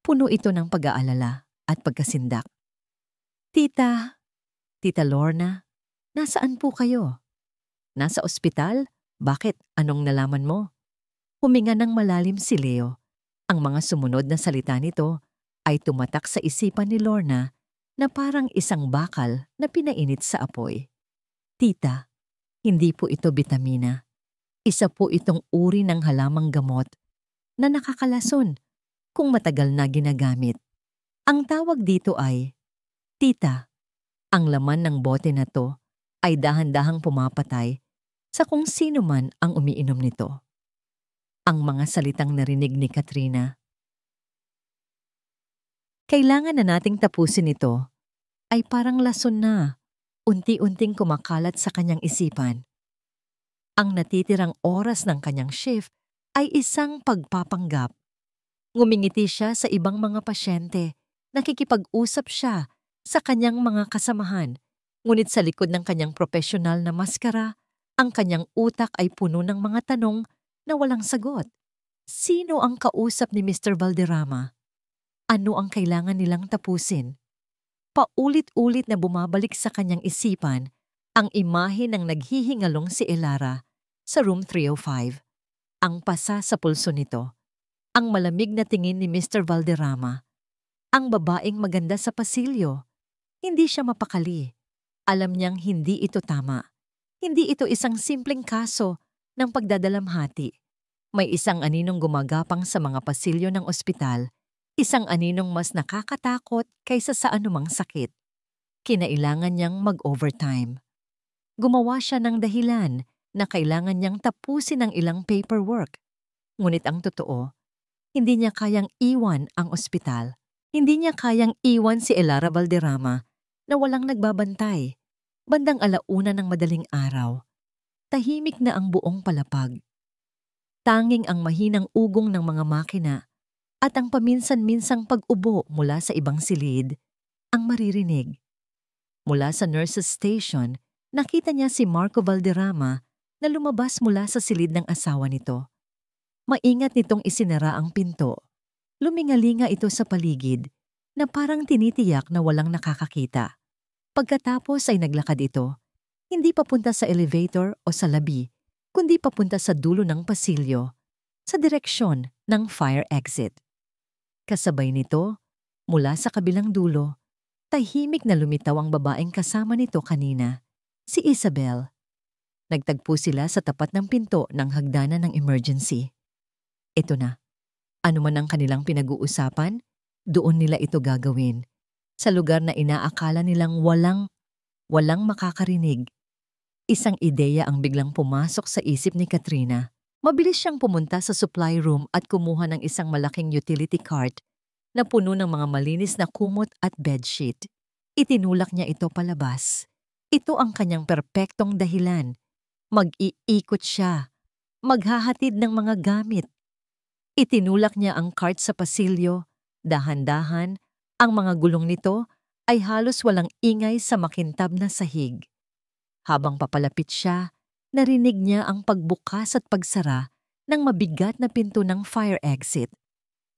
Puno ito ng pag-aalala at pagkasindak. "Tita, Tita Lorna, nasaan po kayo?" "Nasa ospital? Bakit? Anong nalaman mo?" Huminga ng malalim si Leo. Ang mga sumunod na salita nito ay tumatak sa isipan ni Lorna na parang isang bakal na pinainit sa apoy. "Tita, hindi po ito bitamina. Isa po itong uri ng halamang gamot na nakakalason kung matagal na ginagamit. Ang tawag dito ay, tita, ang laman ng bote na to ay dahan-dahang pumapatay sa kung sino man ang umiinom nito." Ang mga salitang narinig ni Katrina. Kailangan na nating tapusin ito ay parang lason na, unti-unting kumakalat sa kanyang isipan. Ang natitirang oras ng kanyang shift ay isang pagpapanggap. Ngumingiti siya sa ibang mga pasyente, nakikipag-usap siya sa kanyang mga kasamahan, Ngunit sa likod ng kanyang profesional na maskara, ang kanyang utak ay puno ng mga tanong na walang sagot. Sino ang kausap ni Mr. Valderrama? Ano ang kailangan nilang tapusin? Paulit-ulit na bumabalik sa kanyang isipan ang imahe ng naghihingalong si Elara sa room 305. Ang pasa sa pulso nito, ang malamig na tingin ni Mr. Valderrama, ang babaeng maganda sa pasilyo. Hindi siya mapakali. Alam niyang hindi ito tama. Hindi ito isang simpleng kaso ng pagdadalamhati. May isang aninong gumagapang sa mga pasilyo ng ospital, isang aninong mas nakakatakot kaysa sa anumang sakit. Kinailangan niyang mag-overtime. Gumawa siya ng dahilan na kailangan niyang tapusin ang ilang paperwork. Ngunit ang totoo, hindi niya kayang iwan ang ospital. Hindi niya kayang iwan si Elara Valderrama na walang nagbabantay. Bandang 1:00 ng madaling araw, tahimik na ang buong palapag. Tanging ang mahinang ugong ng mga makina at ang paminsan-minsang pag-ubo mula sa ibang silid ang maririnig. Mula sa nurse's station, nakita niya si Marco Valderrama na lumabas mula sa silid ng asawa nito. Maingat nitong isinara ang pinto. Lumingalinga ito sa paligid na parang tinitiyak na walang nakakakita. Pagkatapos ay naglakad ito, hindi papunta sa elevator o sa labi, kundi papunta sa dulo ng pasilyo, sa direksyon ng fire exit. Kasabay nito, mula sa kabilang dulo, tahimik na lumitaw ang babaeng kasama nito kanina, si Isabel. Nagtagpo sila sa tapat ng pinto ng hagdanan ng emergency. Ito na. Ano man ang kanilang pinag-uusapan, doon nila ito gagawin. Sa lugar na inaakala nilang walang makakarinig. Isang ideya ang biglang pumasok sa isip ni Katrina. Mabilis siyang pumunta sa supply room at kumuha ng isang malaking utility cart na puno ng mga malinis na kumot at bedsheet. Itinulak niya ito palabas. Ito ang kanyang perpektong dahilan. Mag-iikot siya. Maghahatid ng mga gamit. Itinulak niya ang cart sa pasilyo. Dahan-dahan, ang mga gulong nito ay halos walang ingay sa makintab na sahig. Habang papalapit siya, narinig niya ang pagbukas at pagsara ng mabigat na pinto ng fire exit.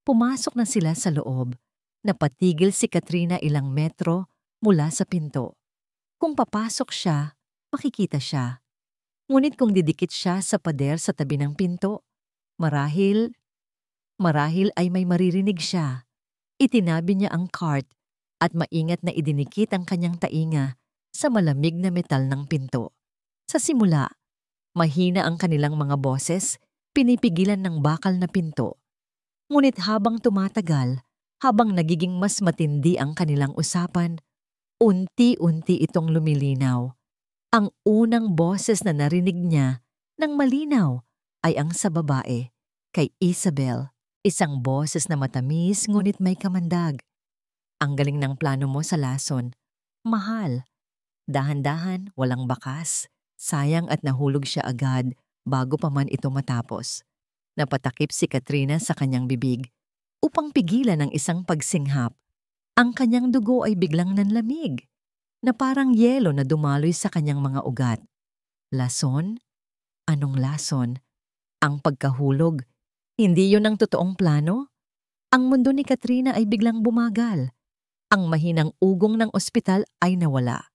Pumasok na sila sa loob. Napatigil si Katrina ilang metro mula sa pinto. Kung papasok siya, makikita siya. Ngunit kung didikit siya sa pader sa tabi ng pinto, marahil ay may maririnig siya. Itinabi niya ang cart at maingat na idinikit ang kanyang tainga sa malamig na metal ng pinto. Sa simula, mahina ang kanilang mga boses, pinipigilan ng bakal na pinto. Ngunit habang tumatagal, habang nagiging mas matindi ang kanilang usapan, unti-unti itong lumilinaw. Ang unang boses na narinig niya ng malinaw ay ang sa babae, kay Isabel. Isang boses na matamis ngunit may kamandag. Ang galing ng plano mo sa lason. Mahal. Dahan-dahan, walang bakas. Sayang at nahulog siya agad bago pa man ito matapos. Napatakip si Katrina sa kanyang bibig upang pigilan ang isang pagsinghap. Ang kanyang dugo ay biglang nanlamig, na parang yelo na dumaloy sa kanyang mga ugat. Lason? Anong lason? Ang pagkahulog. Hindi yun ang totoong plano? Ang mundo ni Katrina ay biglang bumagal. Ang mahinang ugong ng ospital ay nawala.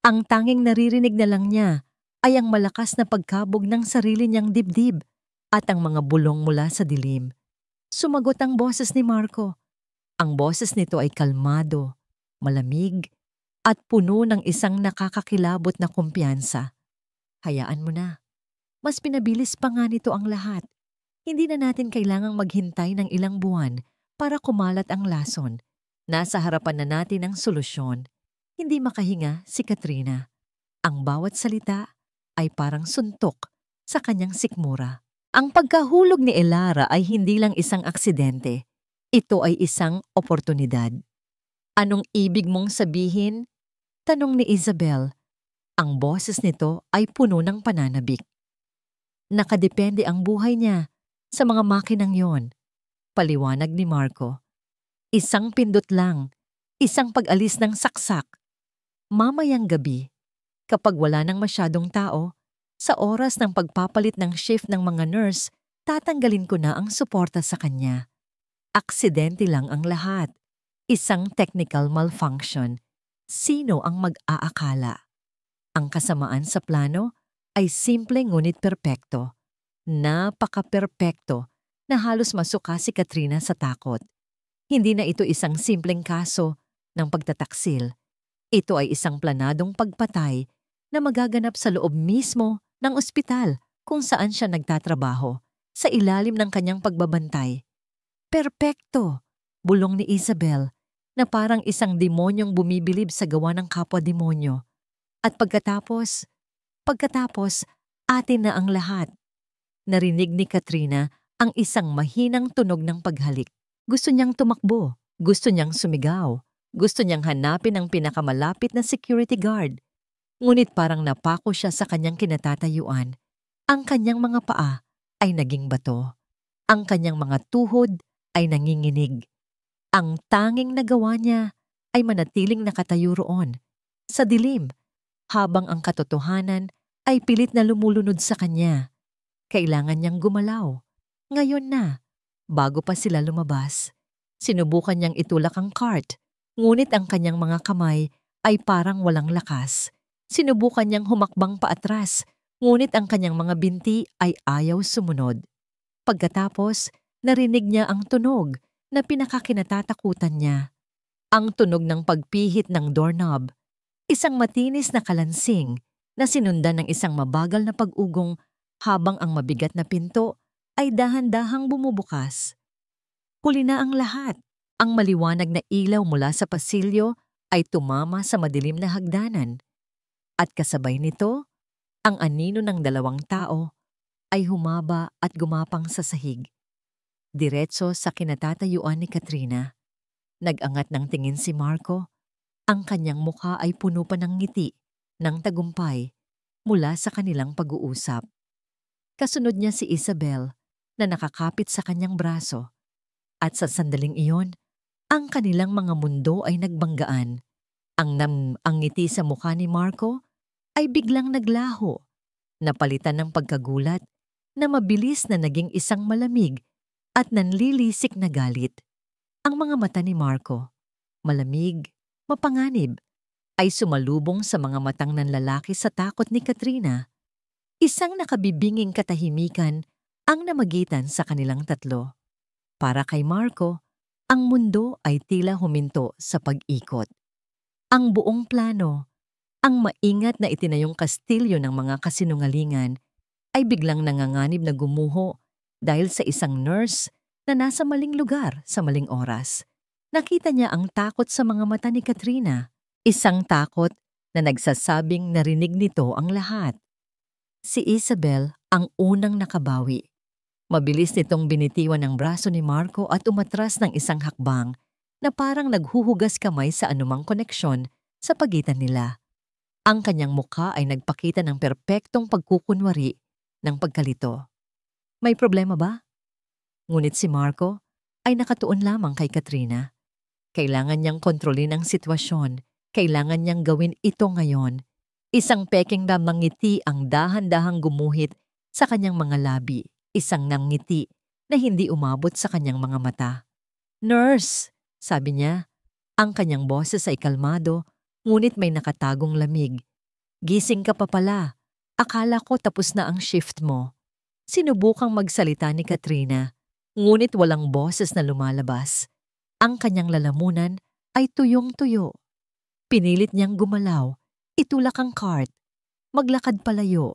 Ang tanging naririnig na lang niya ay ang malakas na pagkabog ng sarili niyang dibdib at ang mga bulong mula sa dilim. Sumagot ang boses ni Marco. Ang boses nito ay kalmado, malamig, at puno ng isang nakakakilabot na kumpiyansa. Hayaan mo na. Mas pinabilis pa nga nito ang lahat. Hindi na natin kailangang maghintay ng ilang buwan para kumalat ang lason. Nasa harapan na natin ang solusyon. Hindi makahinga si Katrina. Ang bawat salita ay parang suntok sa kanyang sikmura. Ang pagkahulog ni Elara ay hindi lang isang aksidente. Ito ay isang oportunidad. Anong ibig mong sabihin? Tanong ni Isabel. Ang boses nito ay puno ng pananabik. Nakadepende ang buhay niya sa mga makinang yon. Paliwanag ni Marco. Isang pindot lang, isang pag-alis ng saksak. Mamayang gabi, kapag wala nang masyadong tao, sa oras ng pagpapalit ng shift ng mga nurse, tatanggalin ko na ang suporta sa kanya. Aksidente lang ang lahat. Isang technical malfunction. Sino ang mag-aakala? Ang kasamaan sa plano ay simple ngunit perpekto. Napaka-perpekto na halos masuka si Katrina sa takot. Hindi na ito isang simpleng kaso ng pagtataksil. Ito ay isang planadong pagpatay na magaganap sa loob mismo ng ospital kung saan siya nagtatrabaho, sa ilalim ng kanyang pagbabantay. Perpekto! Bulong ni Isabel na parang isang demonyong bumibilib sa gawa ng kapwa-demonyo. At pagkatapos, atin na ang lahat. Narinig ni Katrina ang isang mahinang tunog ng paghalik. Gusto niyang tumakbo, gusto niyang sumigaw, gusto niyang hanapin ang pinakamalapit na security guard. Ngunit parang napako siya sa kanyang kinatatayuan. Ang kanyang mga paa ay naging bato. Ang kanyang mga tuhod ay nanginginig. Ang tanging nagawa niya ay manatiling nakatayo roon, sa dilim, habang ang katotohanan ay pilit na lumulunod sa kanya. Kailangan niyang gumalaw. Ngayon na, bago pa sila lumabas. Sinubukan niyang itulak ang cart, ngunit ang kanyang mga kamay ay parang walang lakas. Sinubukan niyang humakbang paatras, ngunit ang kanyang mga binti ay ayaw sumunod. Pagkatapos, narinig niya ang tunog na pinakakinatatakutan niya. Ang tunog ng pagpihit ng doorknob. Isang matinis na kalansing na sinundan ng isang mabagal na pag-ugong habang ang mabigat na pinto ay dahan-dahang bumubukas. Huli na ang lahat. Ang maliwanag na ilaw mula sa pasilyo ay tumama sa madilim na hagdanan. At kasabay nito, ang anino ng dalawang tao ay humaba at gumapang sa sahig. Diretso sa kinatatayuan ni Katrina. Nag-angat ng tingin si Marco. Ang kanyang mukha ay puno pa ng ngiti, ng tagumpay, mula sa kanilang pag-uusap. Kasunod niya si Isabel na nakakapit sa kanyang braso. At sa sandaling iyon, ang kanilang mga mundo ay nagbanggaan. Ang ngiti sa mukha ni Marco ay biglang naglaho, napalitan ng pagkagulat na mabilis na naging isang malamig at nanlilisik na galit. Ang mga mata ni Marco, malamig, mapanganib, ay sumalubong sa mga matang ng lalaki sa takot ni Katrina. Isang nakabibinging katahimikan ang namagitan sa kanilang tatlo. Para kay Marco, ang mundo ay tila huminto sa pag-ikot. Ang buong plano, ang maingat na itinayong kastilyo ng mga kasinungalingan, ay biglang nanganganib na gumuho dahil sa isang nurse na nasa maling lugar sa maling oras. Nakita niya ang takot sa mga mata ni Katrina, isang takot na nagsasabing narinig nito ang lahat. Si Isabel ang unang nakabawi. Mabilis nitong binitiwan ang braso ni Marco at umatras ng isang hakbang na parang naghuhugas kamay sa anumang koneksyon sa pagitan nila. Ang kanyang mukha ay nagpakita ng perpektong pagkukunwari ng pagkalito. May problema ba? Ngunit si Marco ay nakatuon lamang kay Katrina. Kailangan niyang kontrolin ang sitwasyon. Kailangan niyang gawin ito ngayon. Isang peking ngiti ang dahan-dahang gumuhit sa kanyang mga labi. Isang ngiti na hindi umabot sa kanyang mga mata. "Nurse!" sabi niya. Ang kanyang boses ay kalmado, ngunit may nakatagong lamig. "Gising ka pa pala. Akala ko tapos na ang shift mo." Sinubukang magsalita ni Katrina, ngunit walang boses na lumalabas. Ang kanyang lalamunan ay tuyong-tuyo. Pinilit niyang gumalaw, itulak ang cart, maglakad palayo.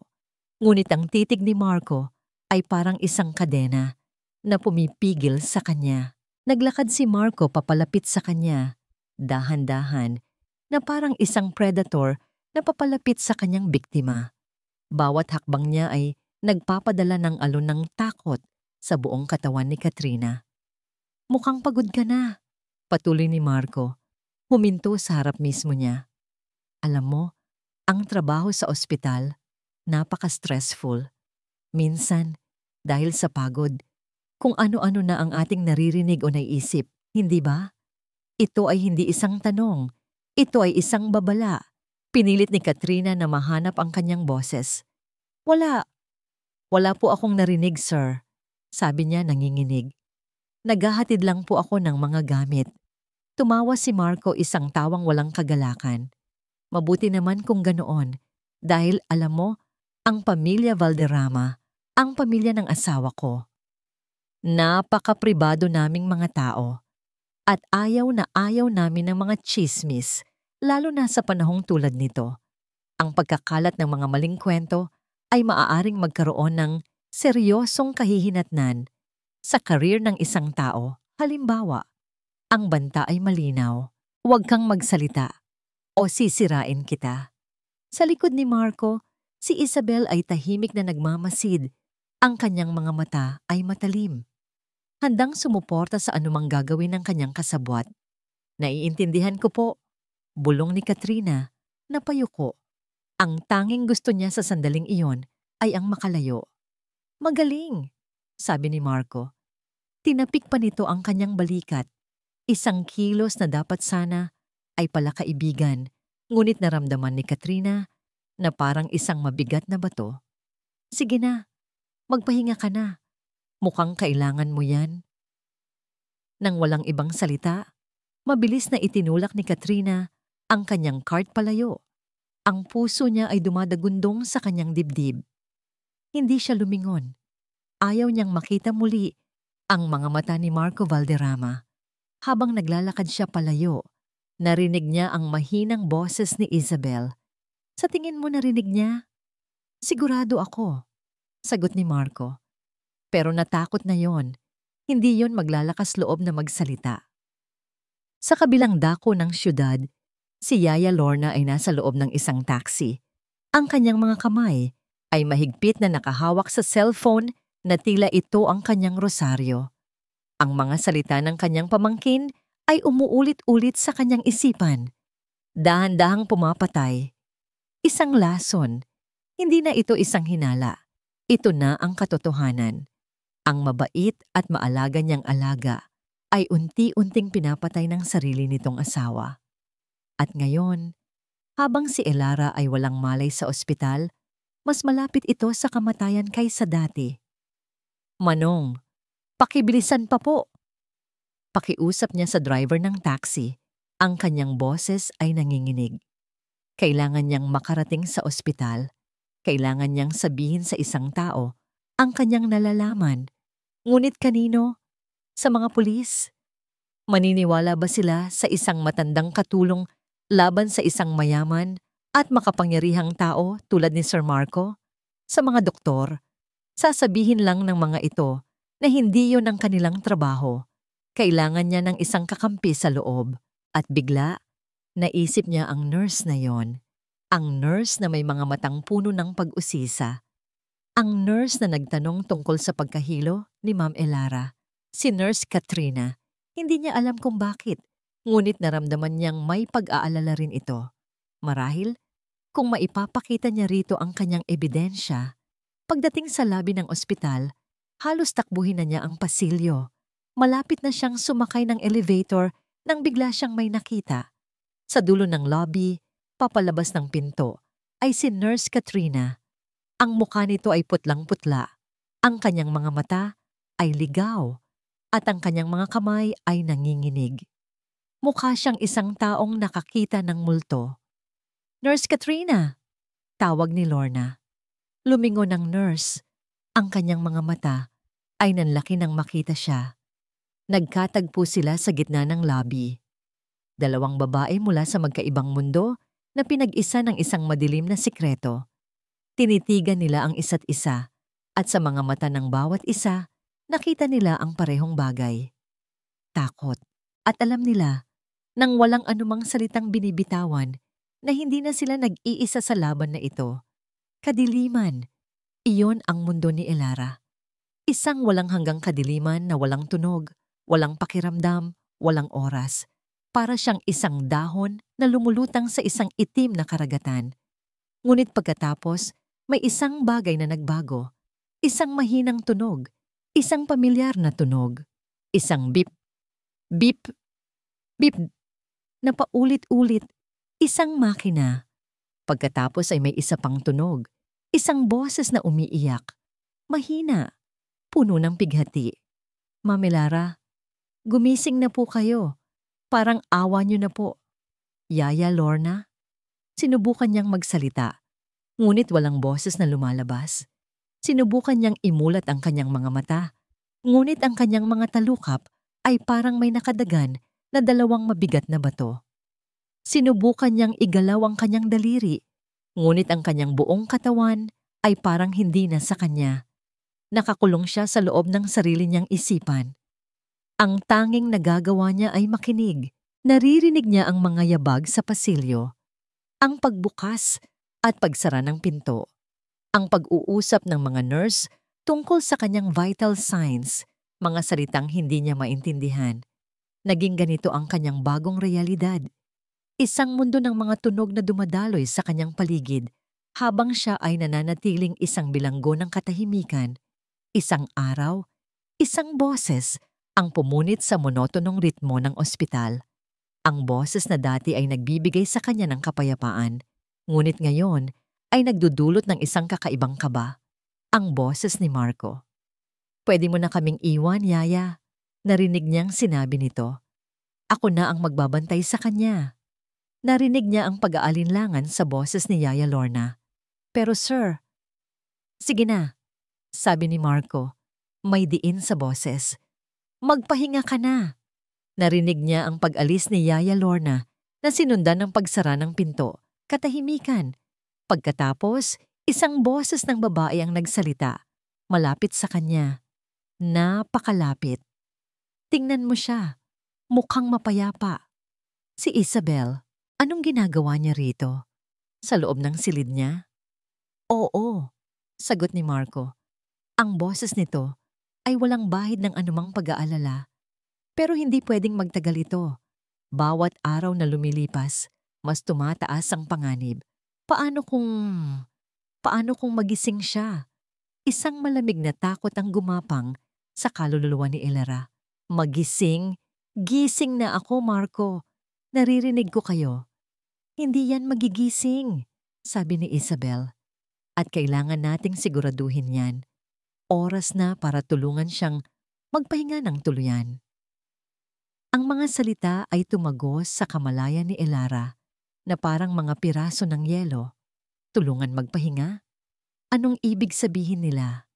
Ngunit ang titig ni Marco ay parang isang kadena na pumipigil sa kanya. Naglakad si Marco papalapit sa kanya, dahan-dahan, na parang isang predator na papalapit sa kanyang biktima. Bawat hakbang niya ay nagpapadala ng alon ng takot sa buong katawan ni Katrina. "Mukhang pagod ka na," patuloy ni Marco. Huminto sa harap mismo niya. "Alam mo, ang trabaho sa ospital, napaka-stressful. Minsan, dahil sa pagod, kung ano-ano na ang ating naririnig o naiisip, hindi ba? Ito ay hindi isang tanong. Ito ay isang babala. Pinilit ni Katrina na mahanap ang kanyang boses. Wala. Wala po akong narinig, sir. Sabi niya nanginginig. Naghahatid lang po ako ng mga gamit. Tumawa si Marco, isang tawang walang kagalakan. Mabuti naman kung ganoon dahil alam mo, ang pamilya Valderrama, ang pamilya ng asawa ko. Napaka-pribado naming mga tao at ayaw na ayaw namin ng mga chismis, lalo na sa panahong tulad nito. Ang pagkakalat ng mga maling kwento ay maaaring magkaroon ng seryosong kahihinatnan sa karir ng isang tao. Halimbawa, ang banta ay malinaw, huwag kang magsalita o sisirain kita. Sa likod ni Marco, si Isabel ay tahimik na nagmamasid. Ang kanyang mga mata ay matalim. Handang sumuporta sa anumang gagawin ng kanyang kasabwat. Naiintindihan ko po, bulong ni Katrina, napayuko. Ang tanging gusto niya sa sandaling iyon ay ang makalayo. Magaling, sabi ni Marco. Tinapik pa nito ang kanyang balikat. Isang kilos na dapat sana ay palakaibigan, ngunit naramdaman ni Katrina na parang isang mabigat na bato. Sige na, magpahinga ka na. Mukhang kailangan mo yan. Nang walang ibang salita, mabilis na itinulak ni Katrina ang kanyang cart palayo. Ang puso niya ay dumadagundong sa kanyang dibdib. Hindi siya lumingon. Ayaw niyang makita muli ang mga mata ni Marco Valderrama. Habang naglalakad siya palayo, narinig niya ang mahinang boses ni Isabel. Sa tingin mo narinig niya? Sigurado ako, sagot ni Marco. Pero natakot na yon. Hindi yon maglalakas loob na magsalita. Sa kabilang dako ng syudad, si Yaya Lorna ay nasa loob ng isang taxi. Ang kanyang mga kamay ay mahigpit na nakahawak sa cellphone na tila ito ang kanyang rosaryo. Ang mga salita ng kanyang pamangkin ay umuulit-ulit sa kanyang isipan. Dahan-dahang pumapatay. Isang lason. Hindi na ito isang hinala. Ito na ang katotohanan. Ang mabait at maalaga niyang alaga ay unti-unting pinapatay ng sarili nitong asawa. At ngayon, habang si Elara ay walang malay sa ospital, mas malapit ito sa kamatayan kaysa dati. Manong, pakibilisan pa po. Pakiusap niya sa driver ng taxi. Ang kanyang boses ay nanginginig. Kailangan niyang makarating sa ospital. Kailangan niyang sabihin sa isang tao ang kanyang nalalaman. Ngunit kanino? Sa mga pulis? Maniniwala ba sila sa isang matandang katulong laban sa isang mayaman at makapangyarihang tao tulad ni Sir Marco? Sa mga doktor, sasabihin lang ng mga ito na hindi yon ang kanilang trabaho. Kailangan niya ng isang kakampi sa loob. At bigla, naisip niya ang nurse na yon. Ang nurse na may mga matang puno ng pag-usisa. Ang nurse na nagtanong tungkol sa pagkahilo ni Ma'am Elara. Si Nurse Katrina. Hindi niya alam kung bakit, ngunit naramdaman niyang may pag-aalala rin ito. Marahil, kung maipapakita niya rito ang kanyang ebidensya, pagdating sa labi ng ospital, halos takbuhin na niya ang pasilyo. Malapit na siyang sumakay ng elevator nang bigla siyang may nakita. Sa dulo ng lobby, papalabas ng pinto, ay si Nurse Katrina. Ang mukha nito ay putlang-putla. Ang kanyang mga mata ay ligaw at ang kanyang mga kamay ay nanginginig. Mukha siyang isang taong nakakita ng multo. Nurse Katrina! Tawag ni Lorna. Lumingon ang nurse. Ang kanyang mga mata ay nanlaki nang makita siya. Nagkatagpo sila sa gitna ng lobby. Dalawang babae mula sa magkaibang mundo na pinag-isa ng isang madilim na sikreto. Tinitigan nila ang isa't isa at sa mga mata ng bawat isa, nakita nila ang parehong bagay. Takot. At alam nila, nang walang anumang salitang binibitawan, na hindi na sila nag-iisa sa laban na ito. Kadiliman. Iyon ang mundo ni Elara. Isang walang hanggang kadiliman na walang tunog, walang pakiramdam, walang oras. Para siyang isang dahon na lumulutang sa isang itim na karagatan. Ngunit pagkatapos, may isang bagay na nagbago. Isang mahinang tunog. Isang pamilyar na tunog. Isang beep, beep, beep na paulit-ulit. Isang makina. Pagkatapos ay may isa pang tunog. Isang boses na umiiyak. Mahina. Puno ng pighati. Mami Lara, gumising na po kayo. Parang awa niyo na po. Yaya Lorna? Sinubukan niyang magsalita, ngunit walang boses na lumalabas. Sinubukan niyang imulat ang kanyang mga mata, ngunit ang kanyang mga talukap ay parang may nakadagan na dalawang mabigat na bato. Sinubukan niyang igalaw ang kanyang daliri, ngunit ang kanyang buong katawan ay parang hindi na sa kanya. Nakakulong siya sa loob ng sarili niyang isipan. Ang tanging nagagawa niya ay makinig. Naririnig niya ang mga yabag sa pasilyo, ang pagbukas at pagsara ng pinto, ang pag-uusap ng mga nurse tungkol sa kanyang vital signs, mga salitang hindi niya maintindihan. Naging ganito ang kanyang bagong realidad. Isang mundo ng mga tunog na dumadaloy sa kanyang paligid habang siya ay nananatiling isang bilanggo ng katahimikan. Isang araw, isang boses ang pumunit sa monotonong ritmo ng ospital. Ang boses na dati ay nagbibigay sa kanya ng kapayapaan, ngunit ngayon ay nagdudulot ng isang kakaibang kaba. Ang boses ni Marco. Pwede mo na kaming iwan, Yaya. Narinig niyang sinabi nito. Ako na ang magbabantay sa kanya. Narinig niya ang pag-aalinlangan sa boses ni Yaya Lorna. Pero sir, sige na, sabi ni Marco. May diin sa boses. Magpahinga ka na. Narinig niya ang pag-alis ni Yaya Lorna na sinundan ng pagsara ng pinto, katahimikan. Pagkatapos, isang boses ng babae ang nagsalita, malapit sa kanya. Napakalapit. Tingnan mo siya, mukhang mapayapa. Si Isabel, anong ginagawa niya rito? Sa loob ng silid niya? Oo, sagot ni Marco. Ang boses nito ay walang bahid ng anumang pag-aalala. Pero hindi pwedeng magtagal ito. Bawat araw na lumilipas, mas tumataas ang panganib. Paano kung magising siya? Isang malamig na takot ang gumapang sa kaluluwa ni Elera. Magising? Gising na ako, Marco. Naririnig ko kayo. Hindi yan magigising, sabi ni Isabel. At kailangan nating siguraduhin yan. Oras na para tulungan siyang magpahinga ng tuluyan. Ang mga salita ay tumagos sa kamalayan ni Elara na parang mga piraso ng yelo. Tulungan magpahinga? Anong ibig sabihin nila?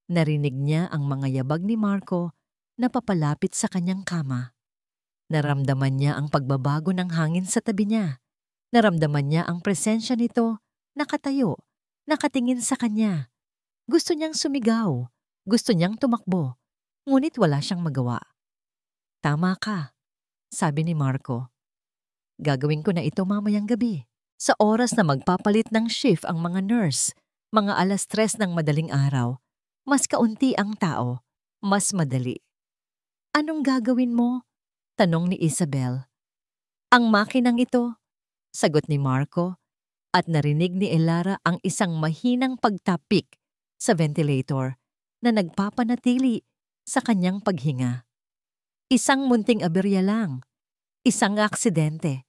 Narinig niya ang mga yabag ni Marco na papalapit sa kanyang kama. Naramdaman niya ang pagbabago ng hangin sa tabi niya. Naramdaman niya ang presensya nito, nakatayo, nakatingin sa kanya. Gusto niyang sumigaw, gusto niyang tumakbo, ngunit wala siyang magawa. Tama ka, sabi ni Marco. Gagawin ko na ito mamayang gabi. Sa oras na magpapalit ng shift ang mga nurse, mga 3:00 ng madaling araw, mas kaunti ang tao, mas madali. Anong gagawin mo? Tanong ni Isabel. Ang makinang ito, sagot ni Marco, at narinig ni Elara ang isang mahinang pagtapik sa ventilator na nagpapanatili sa kanyang paghinga. Isang munting aberya lang. Isang aksidente.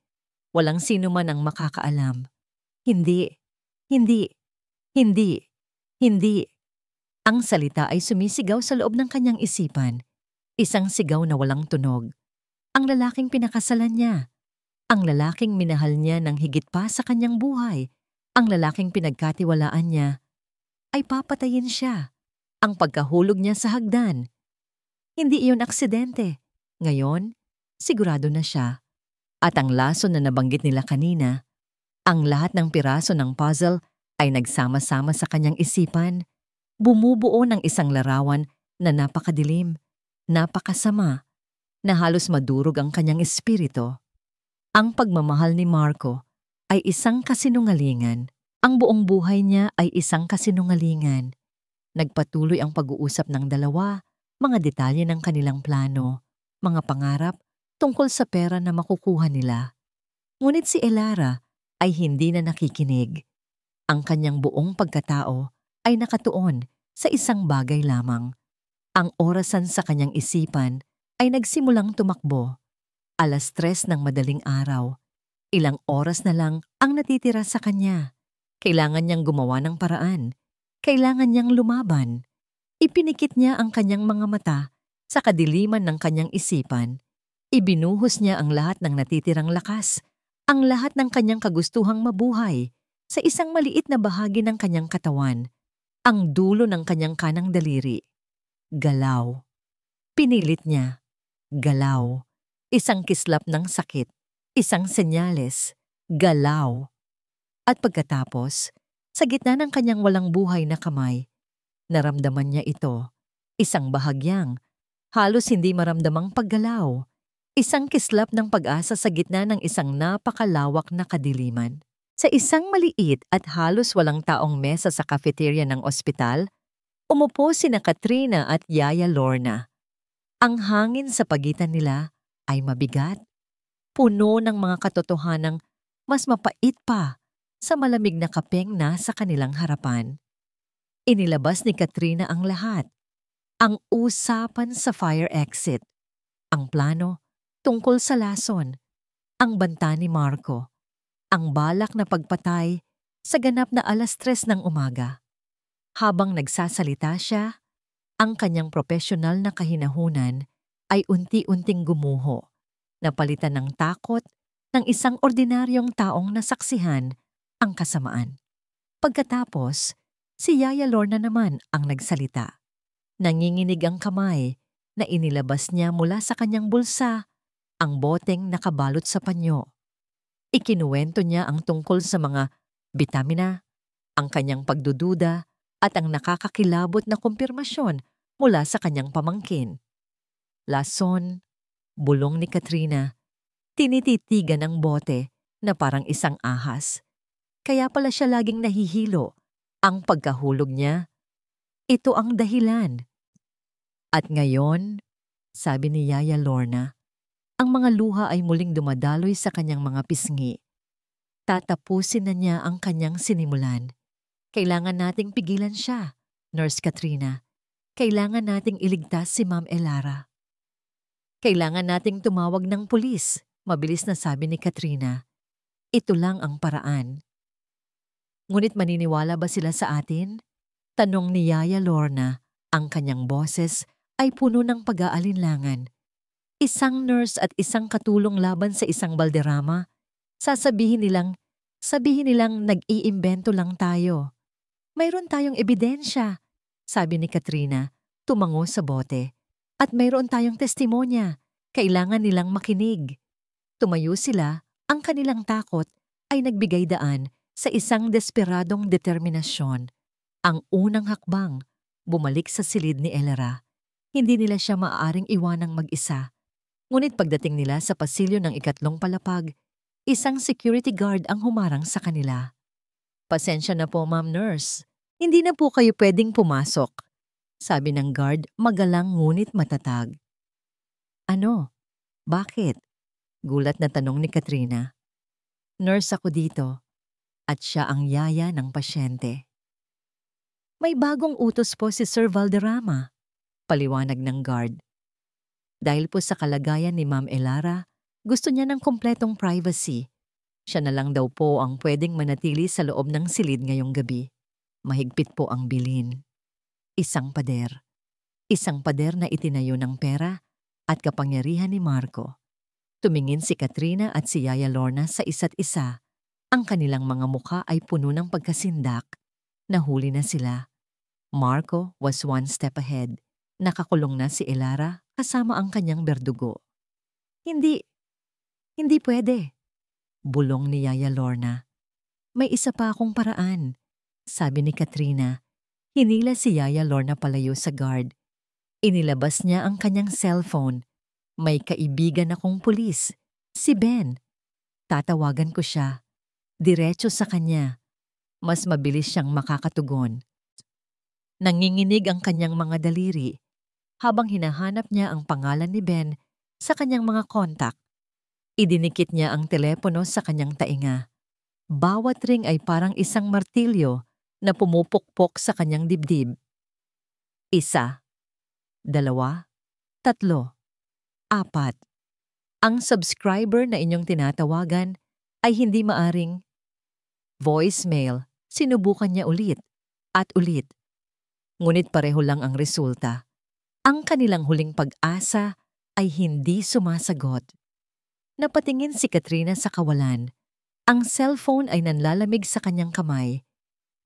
Walang sino man ang makakaalam. Hindi, hindi, hindi, hindi. Ang salita ay sumisigaw sa loob ng kanyang isipan. Isang sigaw na walang tunog. Ang lalaking pinakasalan niya. Ang lalaking minahal niya ng higit pa sa kanyang buhay. Ang lalaking pinagkatiwalaan niya. Ay papatayin siya. Ang pagkahulog niya sa hagdan. Hindi iyon aksidente. Ngayon, sigurado na siya. At ang laso na nabanggit nila kanina, ang lahat ng piraso ng puzzle ay nagsama-sama sa kanyang isipan, bumubuo ng isang larawan na napakadilim, napakasama, na halos madurog ang kanyang espiritu. Ang pagmamahal ni Marco ay isang kasinungalingan. Ang buong buhay niya ay isang kasinungalingan. Nagpatuloy ang pag-uusap ng dalawa, mga detalye ng kanilang plano, mga pangarap tungkol sa pera na makukuha nila. Ngunit si Elara ay hindi na nakikinig. Ang kanyang buong pagkatao ay nakatuon sa isang bagay lamang. Ang orasan sa kanyang isipan ay nagsimulang tumakbo. 3:00 ng madaling araw. Ilang oras na lang ang natitira sa kanya. Kailangan niyang gumawa ng paraan. Kailangan niyang lumaban. Ipinikit niya ang kanyang mga mata sa kadiliman ng kanyang isipan. Ibinuhos niya ang lahat ng natitirang lakas, ang lahat ng kanyang kagustuhang mabuhay sa isang maliit na bahagi ng kanyang katawan, ang dulo ng kanyang kanang daliri. Galaw. Pinilit niya. Galaw. Isang kislap ng sakit. Isang senyales. Galaw. At pagkatapos, sa gitna ng kanyang walang buhay na kamay, naramdaman niya ito. Isang bahagyang, halos hindi maramdamang paggalaw. Isang kislap ng pag-asa sa gitna ng isang napakalawak na kadiliman. Sa isang maliit at halos walang taong mesa sa cafeteria ng ospital, umupo sina Katrina at Yaya Lorna. Ang hangin sa pagitan nila ay mabigat, puno ng mga katotohanang mas mapait pa sa malamig na kapeng nasa kanilang harapan. Inilabas ni Katrina ang lahat. Ang usapan sa fire exit, ang plano tungkol sa lason, ang banta ni Marco, ang balak na pagpatay sa ganap na 3:00 ng umaga. Habang nagsasalita siya, ang kanyang profesional na kahinahunan ay unti-unting gumuho, napalitan ng takot ng isang ordinaryong taong nasaksihan ang kasamaan. Pagkatapos, si Yaya Lorna naman ang nagsalita. Nanginginig ang kamay na inilabas niya mula sa kanyang bulsa, ang boteng nakabalot sa panyo. Ikinuwento niya ang tungkol sa mga bitamina, ang kanyang pagdududa at ang nakakakilabot na kumpirmasyon mula sa kanyang pamangkin. Lason, bulong ni Katrina, tinititigan ang bote na parang isang ahas. Kaya pala siya laging nahihilo. Ang pagkahulog niya, ito ang dahilan. At ngayon, sabi ni Yaya Lorna, ang mga luha ay muling dumadaloy sa kanyang mga pisngi. Tatapusin na niya ang kanyang sinimulan. Kailangan nating pigilan siya, Nurse Katrina. Kailangan nating iligtas si Ma'am Elara. Kailangan nating tumawag ng pulis, mabilis na sabi ni Katrina. Ito lang ang paraan. Ngunit maniniwala ba sila sa atin? Tanong ni Yaya Lorna. Ang kanyang boses ay puno ng pag-aalinlangan. Isang nurse at isang katulong laban sa isang balderrama. Sabihin nilang nag-iimbento lang tayo. Mayroon tayong ebidensya, sabi ni Katrina, tumango sa bote. At mayroon tayong testimonya. Kailangan nilang makinig. Tumayo sila, ang kanilang takot ay nagbigay daan sa isang desperadong determinasyon. Ang unang hakbang, bumalik sa silid ni Elara. Hindi nila siya maaaring iwanang mag-isa. Ngunit pagdating nila sa pasilyo ng 3 palapag, isang security guard ang humarang sa kanila. Pasensya na po, Ma'am Nurse. Hindi na po kayo pwedeng pumasok, sabi ng guard magalang ngunit matatag. Ano? Bakit? Gulat na tanong ni Katrina. Nurse ako dito at siya ang yaya ng pasyente. May bagong utos po si Sir Valderrama, paliwanag ng guard. Dahil po sa kalagayan ni Ma'am Elara, gusto niya ng kumpletong privacy. Siya na lang daw po ang pwedeng manatili sa loob ng silid ngayong gabi. Mahigpit po ang bilin. Isang pader. Isang pader na itinayo ng pera at kapangyarihan ni Marco. Tumingin si Katrina at si Yaya Lorna sa isa't isa. Ang kanilang mga mukha ay puno ng pagkasindak. Nahuli na sila. Marco was one step ahead. Nakakulong na si Elara kasama ang kanyang berdugo. Hindi pwede, bulong ni Yaya Lorna. May isa pa akong paraan, sabi ni Katrina. Hinila si Yaya Lorna palayo sa guard. Inilabas niya ang kanyang cellphone. May kaibigan akong pulis, si Ben. Tatawagan ko siya. Diretso sa kanya. Mas mabilis siyang makakatugon. Nanginginig ang kanyang mga daliri habang hinahanap niya ang pangalan ni Ben sa kanyang mga kontak. Idinikit niya ang telepono sa kanyang tainga. Bawat ring ay parang isang martilyo na pumupukpok sa kanyang dibdib. 1, 2, 3, 4. Ang subscriber na inyong tinatawagan ay hindi maaring. Voicemail, sinubukan niya ulit at ulit. Ngunit pareho lang ang resulta. Ang kanilang huling pag-asa ay hindi sumasagot. Napatingin si Katrina sa kawalan. Ang cellphone ay nanlalamig sa kanyang kamay.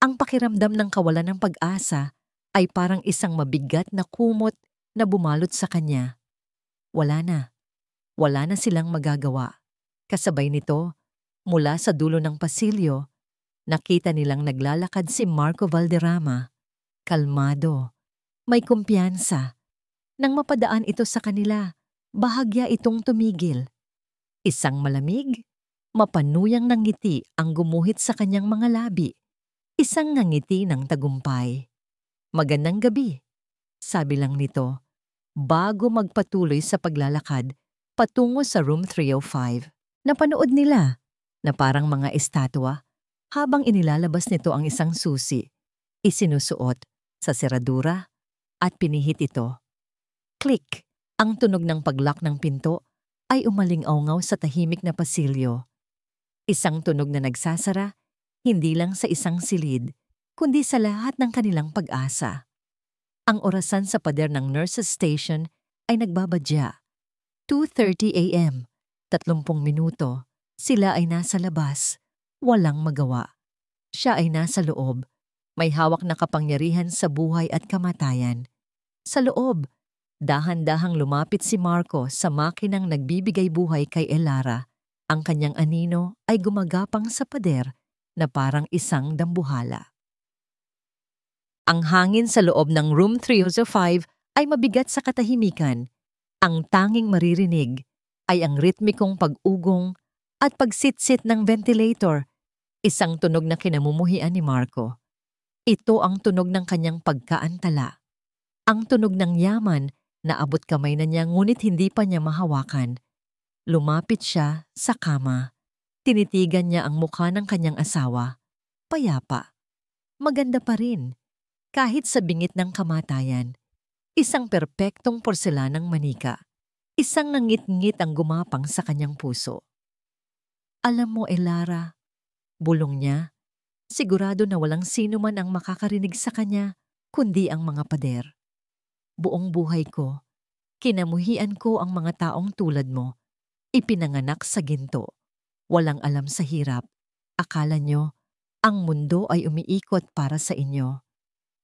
Ang pakiramdam ng kawalan ng pag-asa ay parang isang mabigat na kumot na bumalot sa kanya. Wala na. Wala na silang magagawa. Kasabay nito, mula sa dulo ng pasilyo, nakita nilang naglalakad si Marco Valderrama. Kalmado, may kumpiyansa. Nang mapadaan ito sa kanila, bahagya itong tumigil. Isang malamig, mapanuyang ng ngiti ang gumuhit sa kanyang mga labi. Isang ngiti ng tagumpay. Magandang gabi, sabi lang nito, bago magpatuloy sa paglalakad patungo sa room 305. Napanood nila na parang mga estatwa habang inilalabas nito ang isang susi, isinusuot sa seradura at pinihit ito. Click! Ang tunog ng paglock ng pinto ay umaling-awngaw sa tahimik na pasilyo. Isang tunog na nagsasara, hindi lang sa isang silid, kundi sa lahat ng kanilang pag-asa. Ang orasan sa pader ng nurse's station ay nagbabadya. 2:30 a.m., 30 minuto, sila ay nasa labas, walang magawa. Siya ay nasa loob, may hawak na kapangyarihan sa buhay at kamatayan. Sa loob, dahan-dahang lumapit si Marco sa makinang nagbibigay buhay kay Elara. Ang kanyang anino ay gumagapang sa pader na parang isang dambuhala. Ang hangin sa loob ng room 305 ay mabigat sa katahimikan. Ang tanging maririnig ay ang ritmikong pag-ugong at pagsitsit ng ventilator, isang tunog na kinamumuhian ni Marco. Ito ang tunog ng kanyang pagkaantala. Ang tunog ng yaman na abot kamay na niya ngunit hindi pa niya mahawakan. Lumapit siya sa kama. Tinitigan niya ang mukha ng kanyang asawa. Payapa. Maganda pa rin. Kahit sa bingit ng kamatayan. Isang perpektong porselanang manika. Isang nangit-ngit ang gumapang sa kanyang puso. Alam mo, Elara, bulong niya, sigurado na walang sino man ang makakarinig sa kanya, kundi ang mga pader. Buong buhay ko, kinamuhian ko ang mga taong tulad mo. Ipinanganak sa ginto. Walang alam sa hirap. Akala nyo, ang mundo ay umiikot para sa inyo.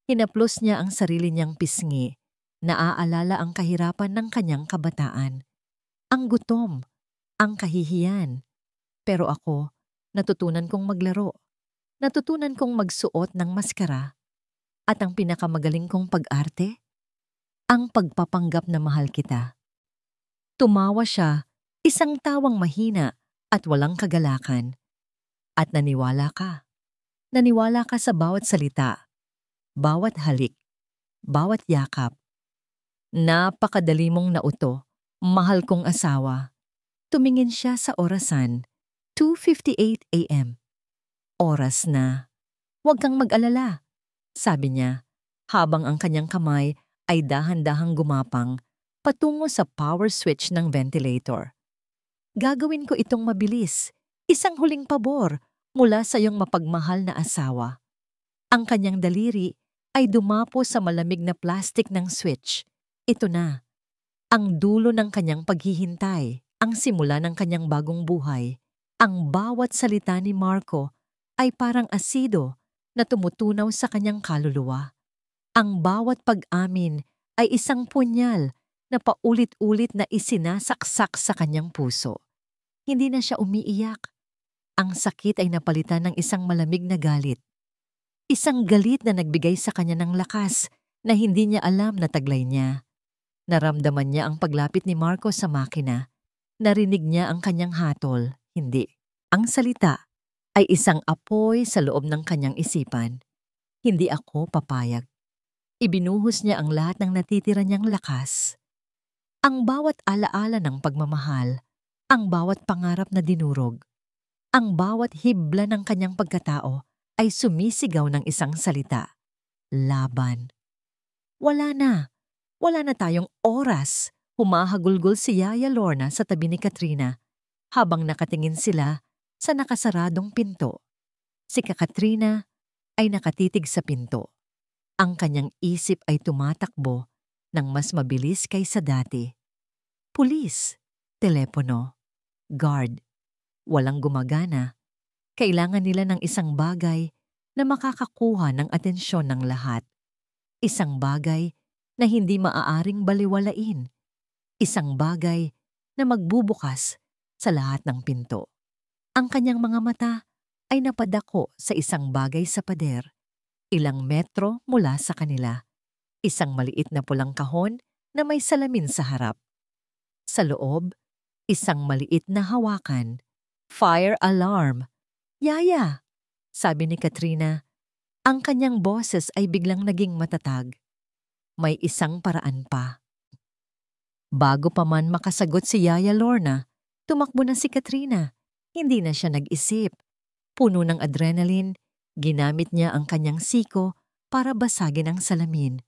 Hinaplos niya ang sarili niyang pisngi. Naaalala ang kahirapan ng kanyang kabataan. Ang gutom, ang kahihiyan. Pero ako, natutunan kong maglaro. Natutunan kong magsuot ng maskara. At ang pinakamagaling kong pag-arte? Ang pagpapanggap na mahal kita. Tumawa siya, isang tawang mahina at walang kagalakan. At naniwala ka. Naniwala ka sa bawat salita, bawat halik, bawat yakap. Napakadali mong nauto, mahal kong asawa. Tumingin siya sa orasan, 2:58 a.m. Oras na. Huwag kang mag-alala, sabi niya, habang ang kanyang kamay ay dahan-dahang gumapang patungo sa power switch ng ventilator. Gagawin ko itong mabilis, isang huling pabor mula sa iyong mapagmahal na asawa. Ang kanyang daliri ay dumapo sa malamig na plastik ng switch. Ito na, ang dulo ng kanyang paghihintay, ang simula ng kanyang bagong buhay. Ang bawat salita ni Marco ay parang asido na tumutunaw sa kanyang kaluluwa. Ang bawat pag-amin ay isang punyal na paulit-ulit na isinasaksak sa kanyang puso. Hindi na siya umiiyak. Ang sakit ay napalitan ng isang malamig na galit. Isang galit na nagbigay sa kanya ng lakas na hindi niya alam na taglay niya. Naramdaman niya ang paglapit ni Marco sa makina. Narinig niya ang kanyang hatol. Hindi. Ang salita ay isang apoy sa loob ng kanyang isipan. Hindi ako papayag. Ibinuhos niya ang lahat ng natitira niyang lakas. Ang bawat alaala ng pagmamahal, ang bawat pangarap na dinurog, ang bawat hibla ng kanyang pagkatao ay sumisigaw ng isang salita. Laban. Wala na. Wala na tayong oras. Humahagulgol si Yaya Lorna sa tabi ni Katrina habang nakatingin sila sa nakasaradong pinto. Si Katrina ay nakatitig sa pinto. Ang kanyang isip ay tumatakbo ng mas mabilis kaysa dati. Pulis, telepono, guard, walang gumagana. Kailangan nila ng isang bagay na makakakuha ng atensyon ng lahat. Isang bagay na hindi maaaring baliwalain. Isang bagay na magbubukas sa lahat ng pinto. Ang kanyang mga mata ay napadako sa isang bagay sa pader. Ilang metro mula sa kanila. Isang maliit na pulang kahon na may salamin sa harap. Sa loob, isang maliit na hawakan. Fire alarm. Yaya, sabi ni Katrina. Ang kanyang boses ay biglang naging matatag. May isang paraan pa. Bago pa man makasagot si Yaya Lorna, tumakbo na si Katrina. Hindi na siya nag-isip. Puno ng adrenaline, ginamit niya ang kanyang siko para basagin ang salamin.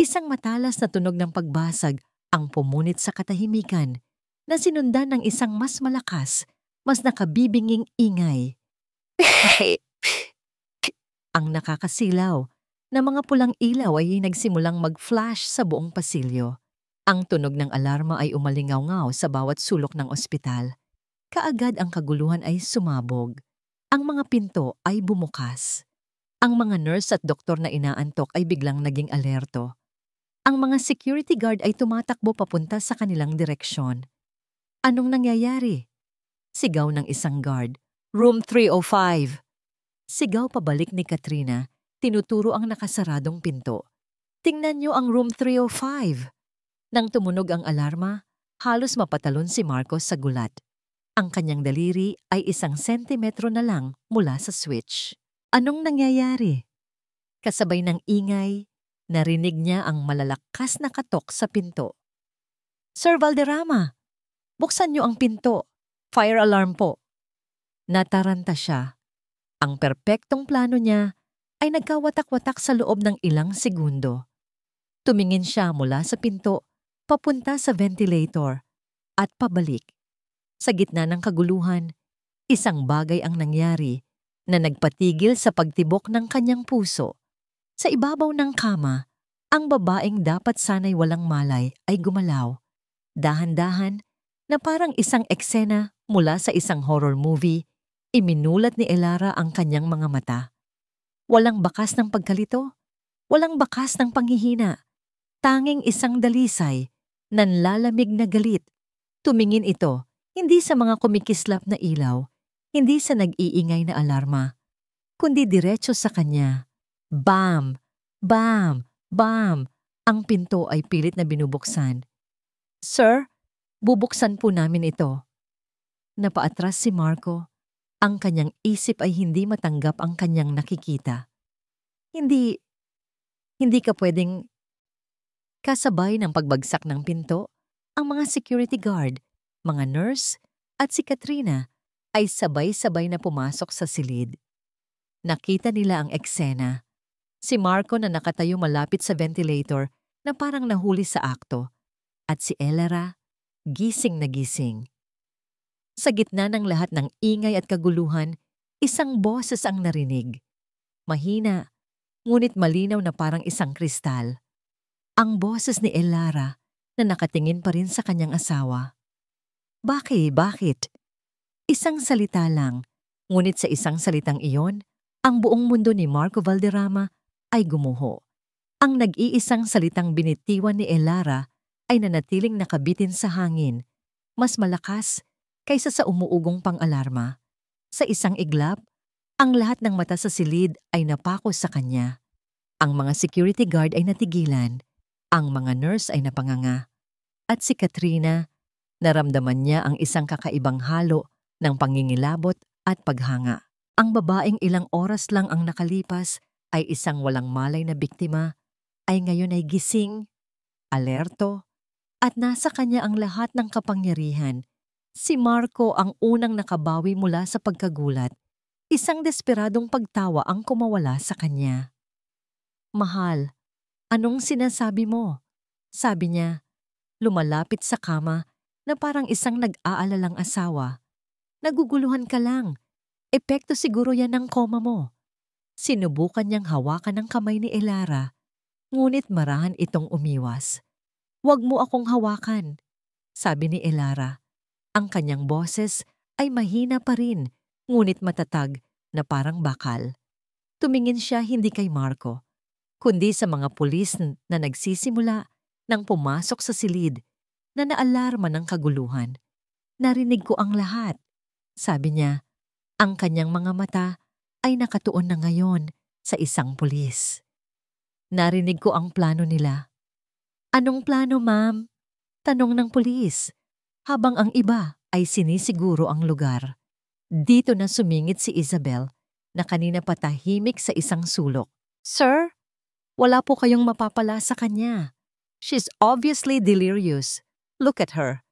Isang matalas na tunog ng pagbasag ang pumunit sa katahimikan na sinundan ng isang mas malakas, mas nakabibinging ingay. Ang nakakasilaw na mga pulang ilaw ay nagsimulang mag-flash sa buong pasilyo. Ang tunog ng alarma ay umalingaw-ngaw sa bawat sulok ng ospital. Kaagad ang kaguluhan ay sumabog. Ang mga pinto ay bumukas. Ang mga nurse at doktor na inaantok ay biglang naging alerto. Ang mga security guard ay tumatakbo papunta sa kanilang direksyon. Anong nangyayari? Sigaw ng isang guard. Room 305. Sigaw pabalik ni Katrina, tinuturo ang nakasaradong pinto. Tingnan niyo ang room 305. Nang tumunog ang alarma, halos mapatalon si Marcos sa gulat. Ang kanyang daliri ay 1 sentimetro na lang mula sa switch. Anong nangyayari? Kasabay ng ingay, narinig niya ang malalakas na katok sa pinto. Sir Valderrama, buksan niyo ang pinto. Fire alarm po. Nataranta siya. Ang perpektong plano niya ay nagkawatak-watak sa loob ng ilang segundo. Tumingin siya mula sa pinto, papunta sa ventilator, at pabalik. Sa gitna ng kaguluhan, isang bagay ang nangyari na nagpatigil sa pagtibok ng kanyang puso. Sa ibabaw ng kama, ang babaeng dapat sana'y walang malay ay gumalaw. Dahan-dahan na parang isang eksena mula sa isang horror movie, iminulat ni Elara ang kanyang mga mata. Walang bakas ng pagkalito, walang bakas ng panghihina. Tanging isang dalisay, nanlalamig na galit. Tumingin ito, hindi sa mga kumikislap na ilaw, hindi sa nag-iingay na alarma, kundi diretso sa kanya. Bam! Bam! Bam! Ang pinto ay pilit na binubuksan. Sir, bubuksan po namin ito. Napaatras si Marco. Ang kanyang isip ay hindi matanggap ang kanyang nakikita. Hindi ka pwedeng... Kasabay ng pagbagsak ng pinto, ang mga security guard, mga nurse, at si Katrina ay sabay-sabay na pumasok sa silid. Nakita nila ang eksena. Si Marco na nakatayo malapit sa ventilator na parang nahuli sa akto, at si Elara, gising na gising. Sa gitna ng lahat ng ingay at kaguluhan, isang boses ang narinig. Mahina, ngunit malinaw na parang isang kristal. Ang boses ni Elara na nakatingin pa rin sa kanyang asawa. Bakit? Isang salita lang, ngunit sa isang salitang iyon, ang buong mundo ni Marco Valderrama ay gumuho. Ang nag-iisang salitang binitiwan ni Elara ay nanatiling nakabitin sa hangin, mas malakas kaysa sa umuugong pang-alarma. Sa isang iglap, ang lahat ng mata sa silid ay napako sa kanya. Ang mga security guard ay natigilan, ang mga nurse ay napanganga. At si Katrina, naramdaman niya ang isang kakaibang halo ng pangingilabot at paghanga. Ang babaeng ilang oras lang ang nakalipas ay isang walang malay na biktima, ay ngayon ay gising, alerto, at nasa kanya ang lahat ng kapangyarihan. Si Marco ang unang nakabawi mula sa pagkagulat. Isang desperadong pagtawa ang kumawala sa kanya. Mahal, anong sinasabi mo? Sabi niya, lumalapit sa kama na parang isang nag-aalalang asawa. Naguguluhan ka lang, Epekto siguro yan ng koma mo. Sinubukan niyang hawakan ng kamay ni Elara, ngunit marahan itong umiwas. "Huwag mo akong hawakan," sabi ni Elara. Ang kanyang boses ay mahina pa rin, ngunit matatag na parang bakal. Tumingin siya hindi kay Marco, kundi sa mga pulis na nagsisimula nang pumasok sa silid na naalarma ng kaguluhan. "Narinig ko ang lahat," sabi niya. Ang kanyang mga mata ay nakatuon na ngayon sa isang pulis. "Narinig ko ang plano nila." "Anong plano, ma'am?" tanong ng pulis, habang ang iba ay sinisiguro ang lugar. Dito na sumingit si Isabel na kanina patahimik sa isang sulok. "Sir, wala po kayong mapapala sa kanya. She's obviously delirious. Look at her."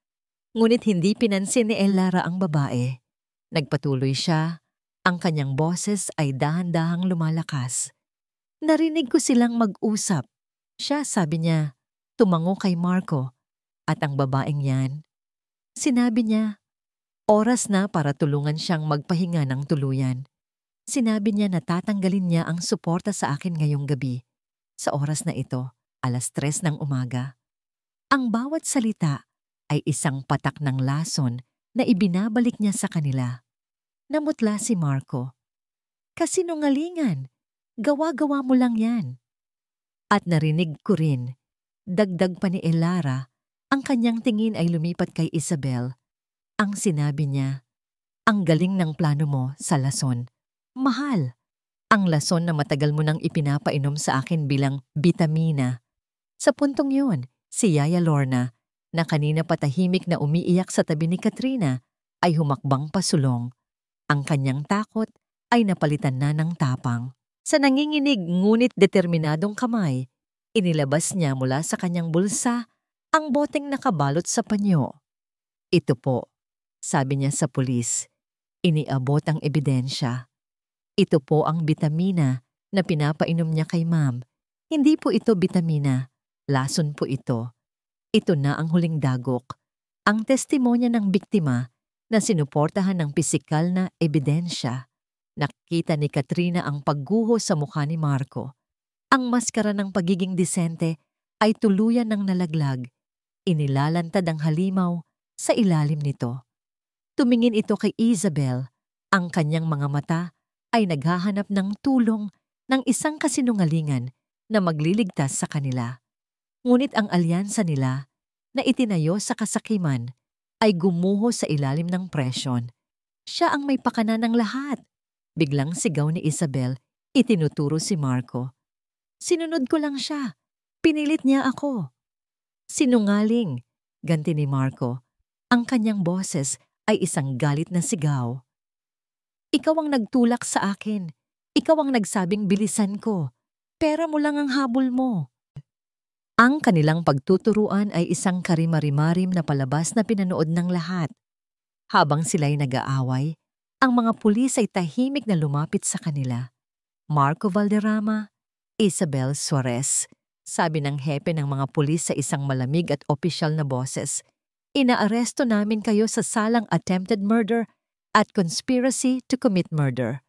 Ngunit hindi pinansin ni Elara ang babae. Nagpatuloy siya. Ang kanyang boses ay dahan-dahang lumalakas. "Narinig ko silang mag-usap." Siya, sabi niya, tumango kay Marco. At ang babaeng yan, sinabi niya, oras na para tulungan siyang magpahinga ng tuluyan. Sinabi niya na tatanggalin niya ang suporta sa akin ngayong gabi. Sa oras na ito, 3:00 ng umaga. Ang bawat salita ay isang patak ng lason na ibinabalik niya sa kanila. Namutla si Marco. "Kasinungalingan, gawa-gawa mo lang yan." At narinig ko rin, dagdag pa ni Elara, ang kanyang tingin ay lumipat kay Isabel. Ang sinabi niya, "Ang galing ng plano mo sa lason. Mahal, ang lason na matagal mo nang ipinapainom sa akin bilang bitamina." Sa puntong yun, si Yaya Lorna, na kanina patahimik na umiiyak sa tabi ni Katrina, ay humakbang pasulong. Ang kanyang takot ay napalitan na ng tapang. Sa nanginginig ngunit determinadong kamay, inilabas niya mula sa kanyang bulsa ang boteng nakabalot sa panyo. "Ito po," sabi niya sa pulis. Iniabot ang ebidensya. "Ito po ang bitamina na pinapainom niya kay ma'am. Hindi po ito bitamina. Lason po ito. Ito na ang huling dagok. Ang testimonya ng biktima na sinuportahan ng pisikal na ebidensya." Nakita ni Katrina ang pagguho sa mukha ni Marco. Ang maskara ng pagiging disente ay tuluyan ng nalaglag. Inilalantad ang halimaw sa ilalim nito. Tumingin ito kay Isabel. Ang kanyang mga mata ay naghahanap ng tulong ng isang kasinungalingan na magliligtas sa kanila. Ngunit ang alyansa nila na itinayo sa kasakiman ay gumuho sa ilalim ng presyon. Siya ang may pakana ng lahat. Biglang sigaw ni Isabel, itinuturo si Marco. "Sinunod ko lang siya. Pinilit niya ako." "Sinungaling," ganti ni Marco. Ang kanyang boses ay isang galit na sigaw. "Ikaw ang nagtulak sa akin. Ikaw ang nagsabing bilisan ko. Pera mo lang ang habol mo." Ang kanilang pagtuturuan ay isang karimarimarim na palabas na pinanood ng lahat. Habang sila'y nag-aaway, ang mga pulis ay tahimik na lumapit sa kanila. "Marco Valderrama, Isabel Suarez," sabi ng hepe ng mga pulis sa isang malamig at opisyal na boses. "Inaaresto namin kayo sa salang attempted murder at conspiracy to commit murder."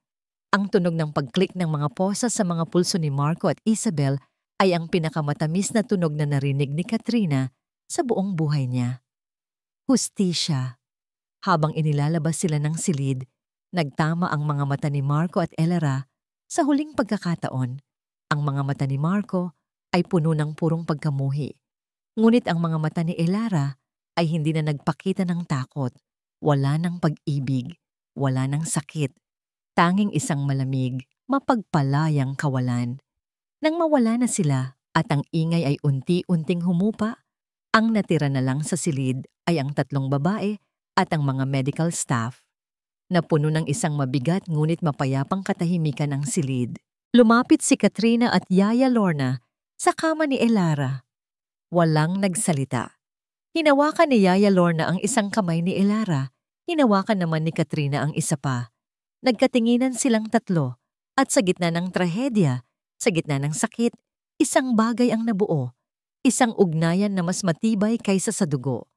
Ang tunog ng pag-click ng mga posa sa mga pulso ni Marco at Isabel ay ang pinakamatamis na tunog na narinig ni Katrina sa buong buhay niya. Hustisya. Habang inilalabas sila ng silid, nagtama ang mga mata ni Marco at Elara sa huling pagkakataon. Ang mga mata ni Marco ay puno ng purong pagkamuhi. Ngunit ang mga mata ni Elara ay hindi na nagpakita ng takot. Wala ng pag-ibig, wala ng sakit. Tanging isang malamig, mapagpalayang kawalan. Nang mawala na sila at ang ingay ay unti-unting humupa, ang natira na lang sa silid ay ang 3 babae at ang mga medical staff. Napuno ng isang mabigat ngunit mapayapang katahimikan ang silid. Lumapit si Katrina at Yaya Lorna sa kama ni Elara. Walang nagsalita. Hinawakan ni Yaya Lorna ang isang kamay ni Elara. Hinawakan naman ni Katrina ang isa pa. Nagkatinginan silang 3 at sa gitna ng trahedya, sa gitna ng sakit, isang bagay ang nabuo. Isang ugnayan na mas matibay kaysa sa dugo.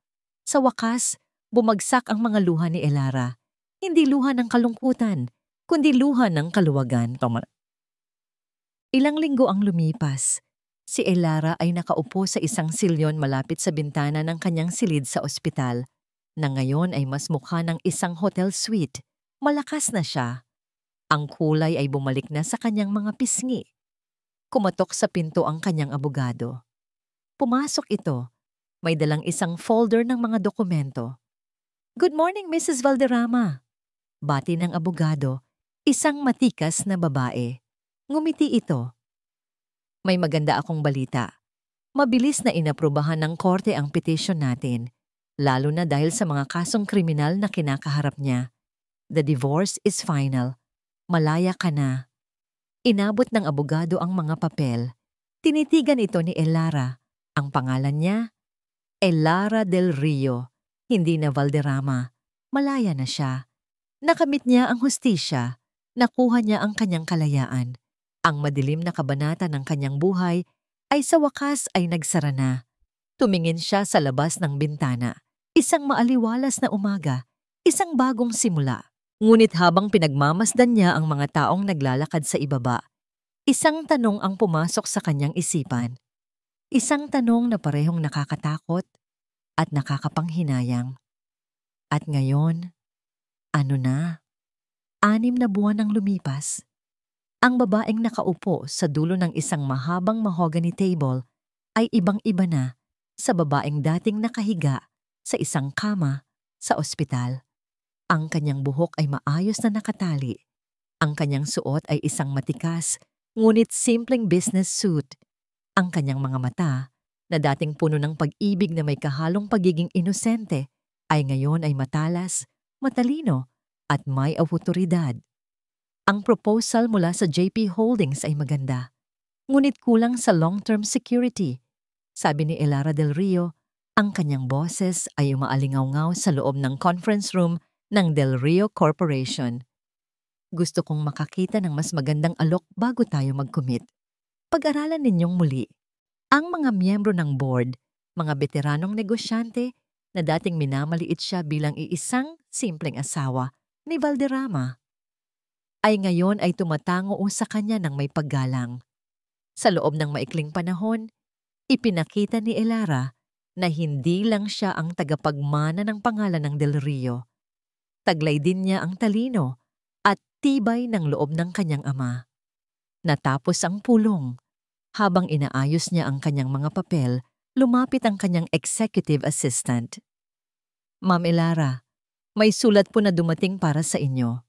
Sa wakas, bumagsak ang mga luha ni Elara. Hindi luha ng kalungkutan, kundi luha ng kaluwagan. Ilang linggo ang lumipas. Si Elara ay nakaupo sa isang silyon malapit sa bintana ng kanyang silid sa ospital, na ngayon ay mas mukha ng isang hotel suite. Malakas na siya. Ang kulay ay bumalik na sa kanyang mga pisngi. Kumatok sa pinto ang kanyang abogado. Pumasok ito. May dalang isang folder ng mga dokumento. "Good morning, Mrs. Valderrama." Bati ng abogado, isang matikas na babae. Ngumiti ito. "May maganda akong balita. Mabilis na inaprubahan ng korte ang petition natin, lalo na dahil sa mga kasong kriminal na kinakaharap niya. The divorce is final. Malaya ka na." Inabot ng abogado ang mga papel. Tinitigan ito ni Elara. Ang pangalan niya, Elara del Rio, hindi na Valderrama. Malaya na siya. Nakamit niya ang hustisya. Nakuha niya ang kanyang kalayaan. Ang madilim na kabanata ng kanyang buhay ay sa wakas ay nagsara na. Tumingin siya sa labas ng bintana. Isang maaliwalas na umaga, isang bagong simula. Ngunit habang pinagmamasdan niya ang mga taong naglalakad sa ibaba, isang tanong ang pumasok sa kanyang isipan. Isang tanong na parehong nakakatakot at nakakapanghinayang. At ngayon, ano na? 6 na buwan ang lumipas. Ang babaeng nakaupo sa dulo ng isang mahabang mahogany table ay ibang-iba na sa babaeng dating nakahiga sa isang kama sa ospital. Ang kanyang buhok ay maayos na nakatali. Ang kanyang suot ay isang matikas, ngunit simpleng business suit. Ang kanyang mga mata, na dating puno ng pag-ibig na may kahalong pagiging inosente, ay ngayon ay matalas, matalino, at may awtoridad. Ang proposal mula sa JP Holdings ay maganda, ngunit kulang sa long-term security. Sabi ni Elara del Rio, ang kanyang boses ay umaalingaw-ngaw sa loob ng conference room ng Del Rio Corporation. "Gusto kong makakita ng mas magandang alok bago tayo mag-commit. Pag-aralan ninyong muli." Ang mga miyembro ng board, mga veteranong negosyante na dating minamaliit siya bilang iisang simpleng asawa ni Valderrama, ay ngayon ay tumatango sa kanya ng may paggalang. Sa loob ng maikling panahon, ipinakita ni Elara na hindi lang siya ang tagapagmana ng pangalan ng Del Rio. Taglay din niya ang talino at tibay ng loob ng kanyang ama. Natapos ang pulong. Habang inaayos niya ang kanyang mga papel, lumapit ang kanyang executive assistant. "Ma'am Elara, may sulat po na dumating para sa inyo."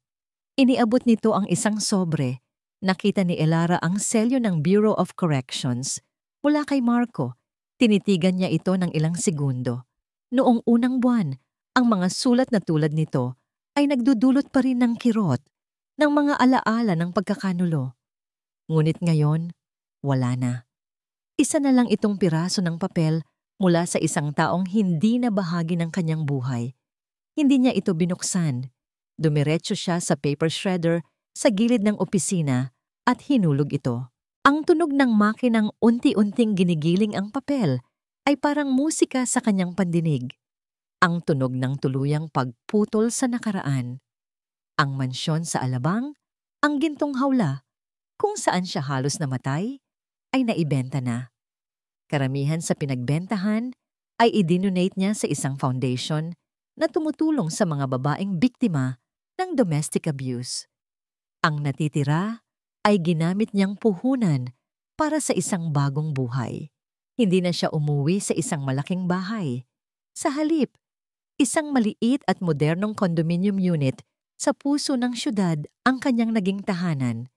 Iniabot nito ang isang sobre. Nakita ni Elara ang selyo ng Bureau of Corrections. Mula kay Marco, tinitigan niya ito ng ilang segundo. Noong unang buwan, ang mga sulat na tulad nito ay nagdudulot pa rin ng kirot, ng mga alaala ng pagkakanulo. Ngunit ngayon, wala na. Isa na lang itong piraso ng papel mula sa isang taong hindi na bahagi ng kanyang buhay. Hindi niya ito binuksan. Dumiretso siya sa paper shredder sa gilid ng opisina at hinulog ito. Ang tunog ng makinang unti-unting ginigiling ang papel ay parang musika sa kanyang pandinig. Ang tunog ng tuluyang pagputol sa nakaraan. Ang mansyon sa Alabang, ang gintong hawla, kung saan siya halos namatay, ay naibenta na. Karamihan sa pinagbentahan ay idinonate niya sa isang foundation na tumutulong sa mga babaeng biktima ng domestic abuse. Ang natitira ay ginamit niyang puhunan para sa isang bagong buhay. Hindi na siya umuwi sa isang malaking bahay. Sa halip, isang maliit at modernong condominium unit sa puso ng syudad ang kanyang naging tahanan.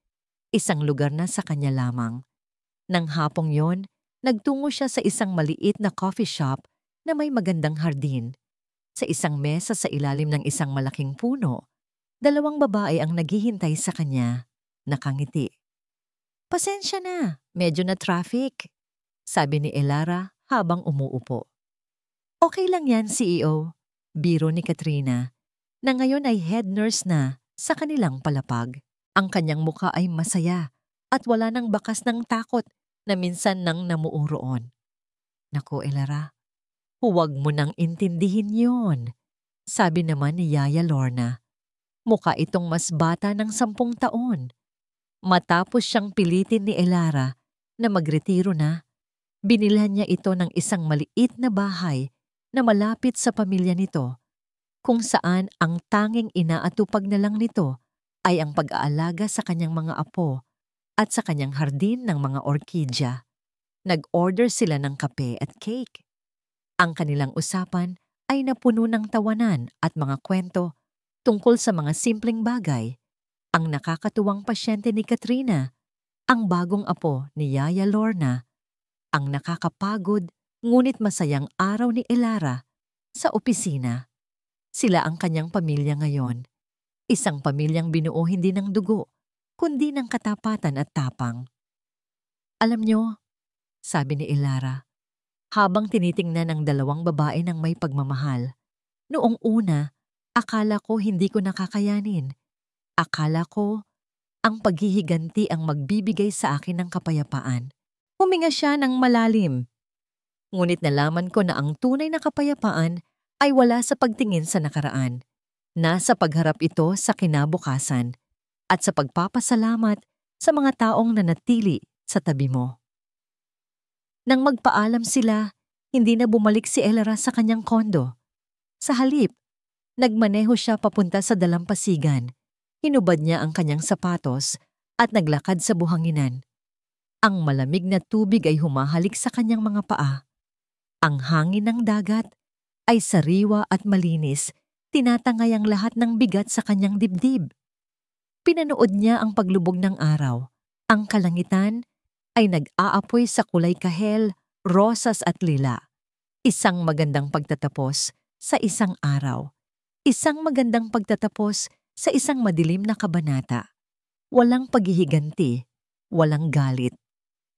Isang lugar na sa kanya lamang. Nang hapong yon, nagtungo siya sa isang maliit na coffee shop na may magandang hardin. Sa isang mesa sa ilalim ng isang malaking puno, 2 babae ang naghihintay sa kanya, nakangiti. "Pasensya na, medyo na traffic," sabi ni Elara habang umuupo. "Okay lang yan, CEO," biro ni Katrina, na ngayon ay head nurse na sa kanilang palapag. Ang kanyang muka ay masaya at wala nang bakas ng takot na minsan nang namuuroon. "Naku, Elara, huwag mo nang intindihin yon," sabi naman ni Yaya Lorna. Mukha itong mas bata ng 10 taon. Matapos siyang pilitin ni Elara na magretiro na, binilhan niya ito ng isang maliit na bahay na malapit sa pamilya nito, kung saan ang tanging inaatupag na lang nito ay ang pag-aalaga sa kanyang mga apo at sa kanyang hardin ng mga orkidya. Nag-order sila ng kape at cake. Ang kanilang usapan ay napuno ng tawanan at mga kwento tungkol sa mga simpleng bagay, ang nakakatuwang pasyente ni Katrina, ang bagong apo ni Yaya Lorna, ang nakakapagod ngunit masayang araw ni Elara sa opisina. Sila ang kanyang pamilya ngayon. Isang pamilyang binuo hindi ng dugo, kundi ng katapatan at tapang. Alam nyo, sabi ni Elara, habang tinitingnan ang dalawang babae ng may pagmamahal, noong una, akala ko hindi ko nakakayanin. Akala ko ang paghihiganti ang magbibigay sa akin ng kapayapaan. Huminga siya ng malalim. Ngunit nalaman ko na ang tunay na kapayapaan ay wala sa pagtingin sa nakaraan. Nasa pagharap ito sa kinabukasan at sa pagpapasalamat sa mga taong nanatili sa tabi mo. Nang magpaalam sila, hindi na bumalik si Elara sa kanyang kondo. Sa halip, nagmaneho siya papunta sa dalampasigan. Hinubad niya ang kanyang sapatos at naglakad sa buhanginan. Ang malamig na tubig ay humahalik sa kanyang mga paa. Ang hangin ng dagat ay sariwa at malinis, tinatangay ang lahat ng bigat sa kanyang dibdib. Pinanood niya ang paglubog ng araw. Ang kalangitan ay nag-aapoy sa kulay kahel, rosas at lila. Isang magandang pagtatapos sa isang araw. Isang magandang pagtatapos sa isang madilim na kabanata. Walang paghihiganti, walang galit,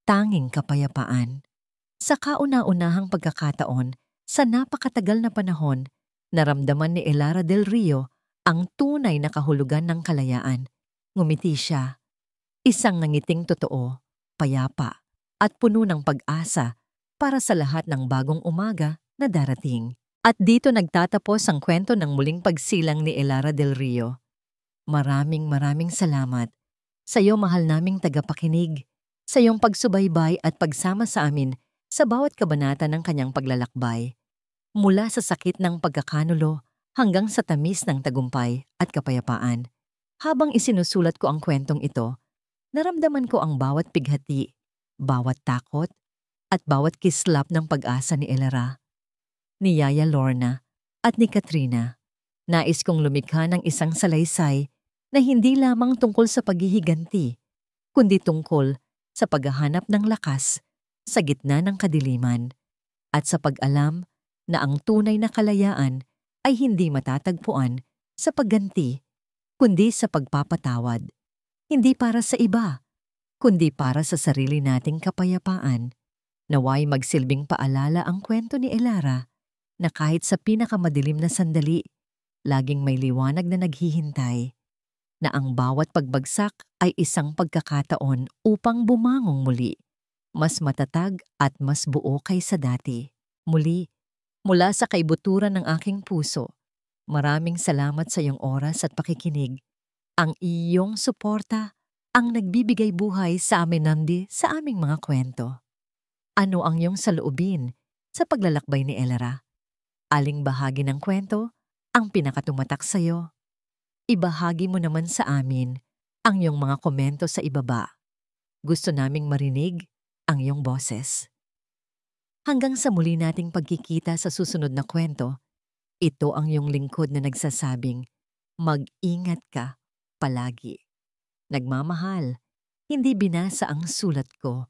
tanging kapayapaan. Sa kauna-unahang pagkakataon, sa napakatagal na panahon, naramdaman ni Elara del Rio ang tunay na kahulugan ng kalayaan. Ngumiti siya. Isang nangiting totoo, payapa, at puno ng pag-asa para sa lahat ng bagong umaga na darating. At dito nagtatapos ang kwento ng muling pagsilang ni Elara del Rio. Maraming salamat sa iyo, mahal naming tagapakinig, sa iyong pagsubaybay at pagsama sa amin sa bawat kabanata ng kanyang paglalakbay. Mula sa sakit ng pagkakanulo hanggang sa tamis ng tagumpay at kapayapaan. Habang isinusulat ko ang kwentong ito, naramdaman ko ang bawat pighati, bawat takot, at bawat kislap ng pag-asa ni Elara, ni Yaya Lorna, at ni Katrina. Nais kong lumikha ng isang salaysay na hindi lamang tungkol sa paghihiganti, kundi tungkol sa paghahanap ng lakas sa gitna ng kadiliman at sa pag-alam na ang tunay na kalayaan ay hindi matatagpuan sa pagganti, kundi sa pagpapatawad. Hindi para sa iba, kundi para sa sarili nating kapayapaan. Naway magsilbing paalala ang kwento ni Elara na kahit sa pinakamadilim na sandali, laging may liwanag na naghihintay, na ang bawat pagbagsak ay isang pagkakataon upang bumangong muli, mas matatag at mas buo kaysa dati. Muli, mula sa kaibuturan ng aking puso, maraming salamat sa iyong oras at pakikinig. Ang iyong suporta ang nagbibigay buhay sa amin nandi sa aming mga kwento. Ano ang iyong saloobin sa paglalakbay ni Elara? Aling bahagi ng kwento ang pinakatumatak sa iyo? Ibahagi mo naman sa amin ang iyong mga komento sa ibaba. Gusto naming marinig ang iyong boses. Hanggang sa muli nating pagkikita sa susunod na kwento, ito ang iyong lingkod na nagsasabing, mag-ingat ka palagi. Nagmamahal, hindi binasa ang sulat ko,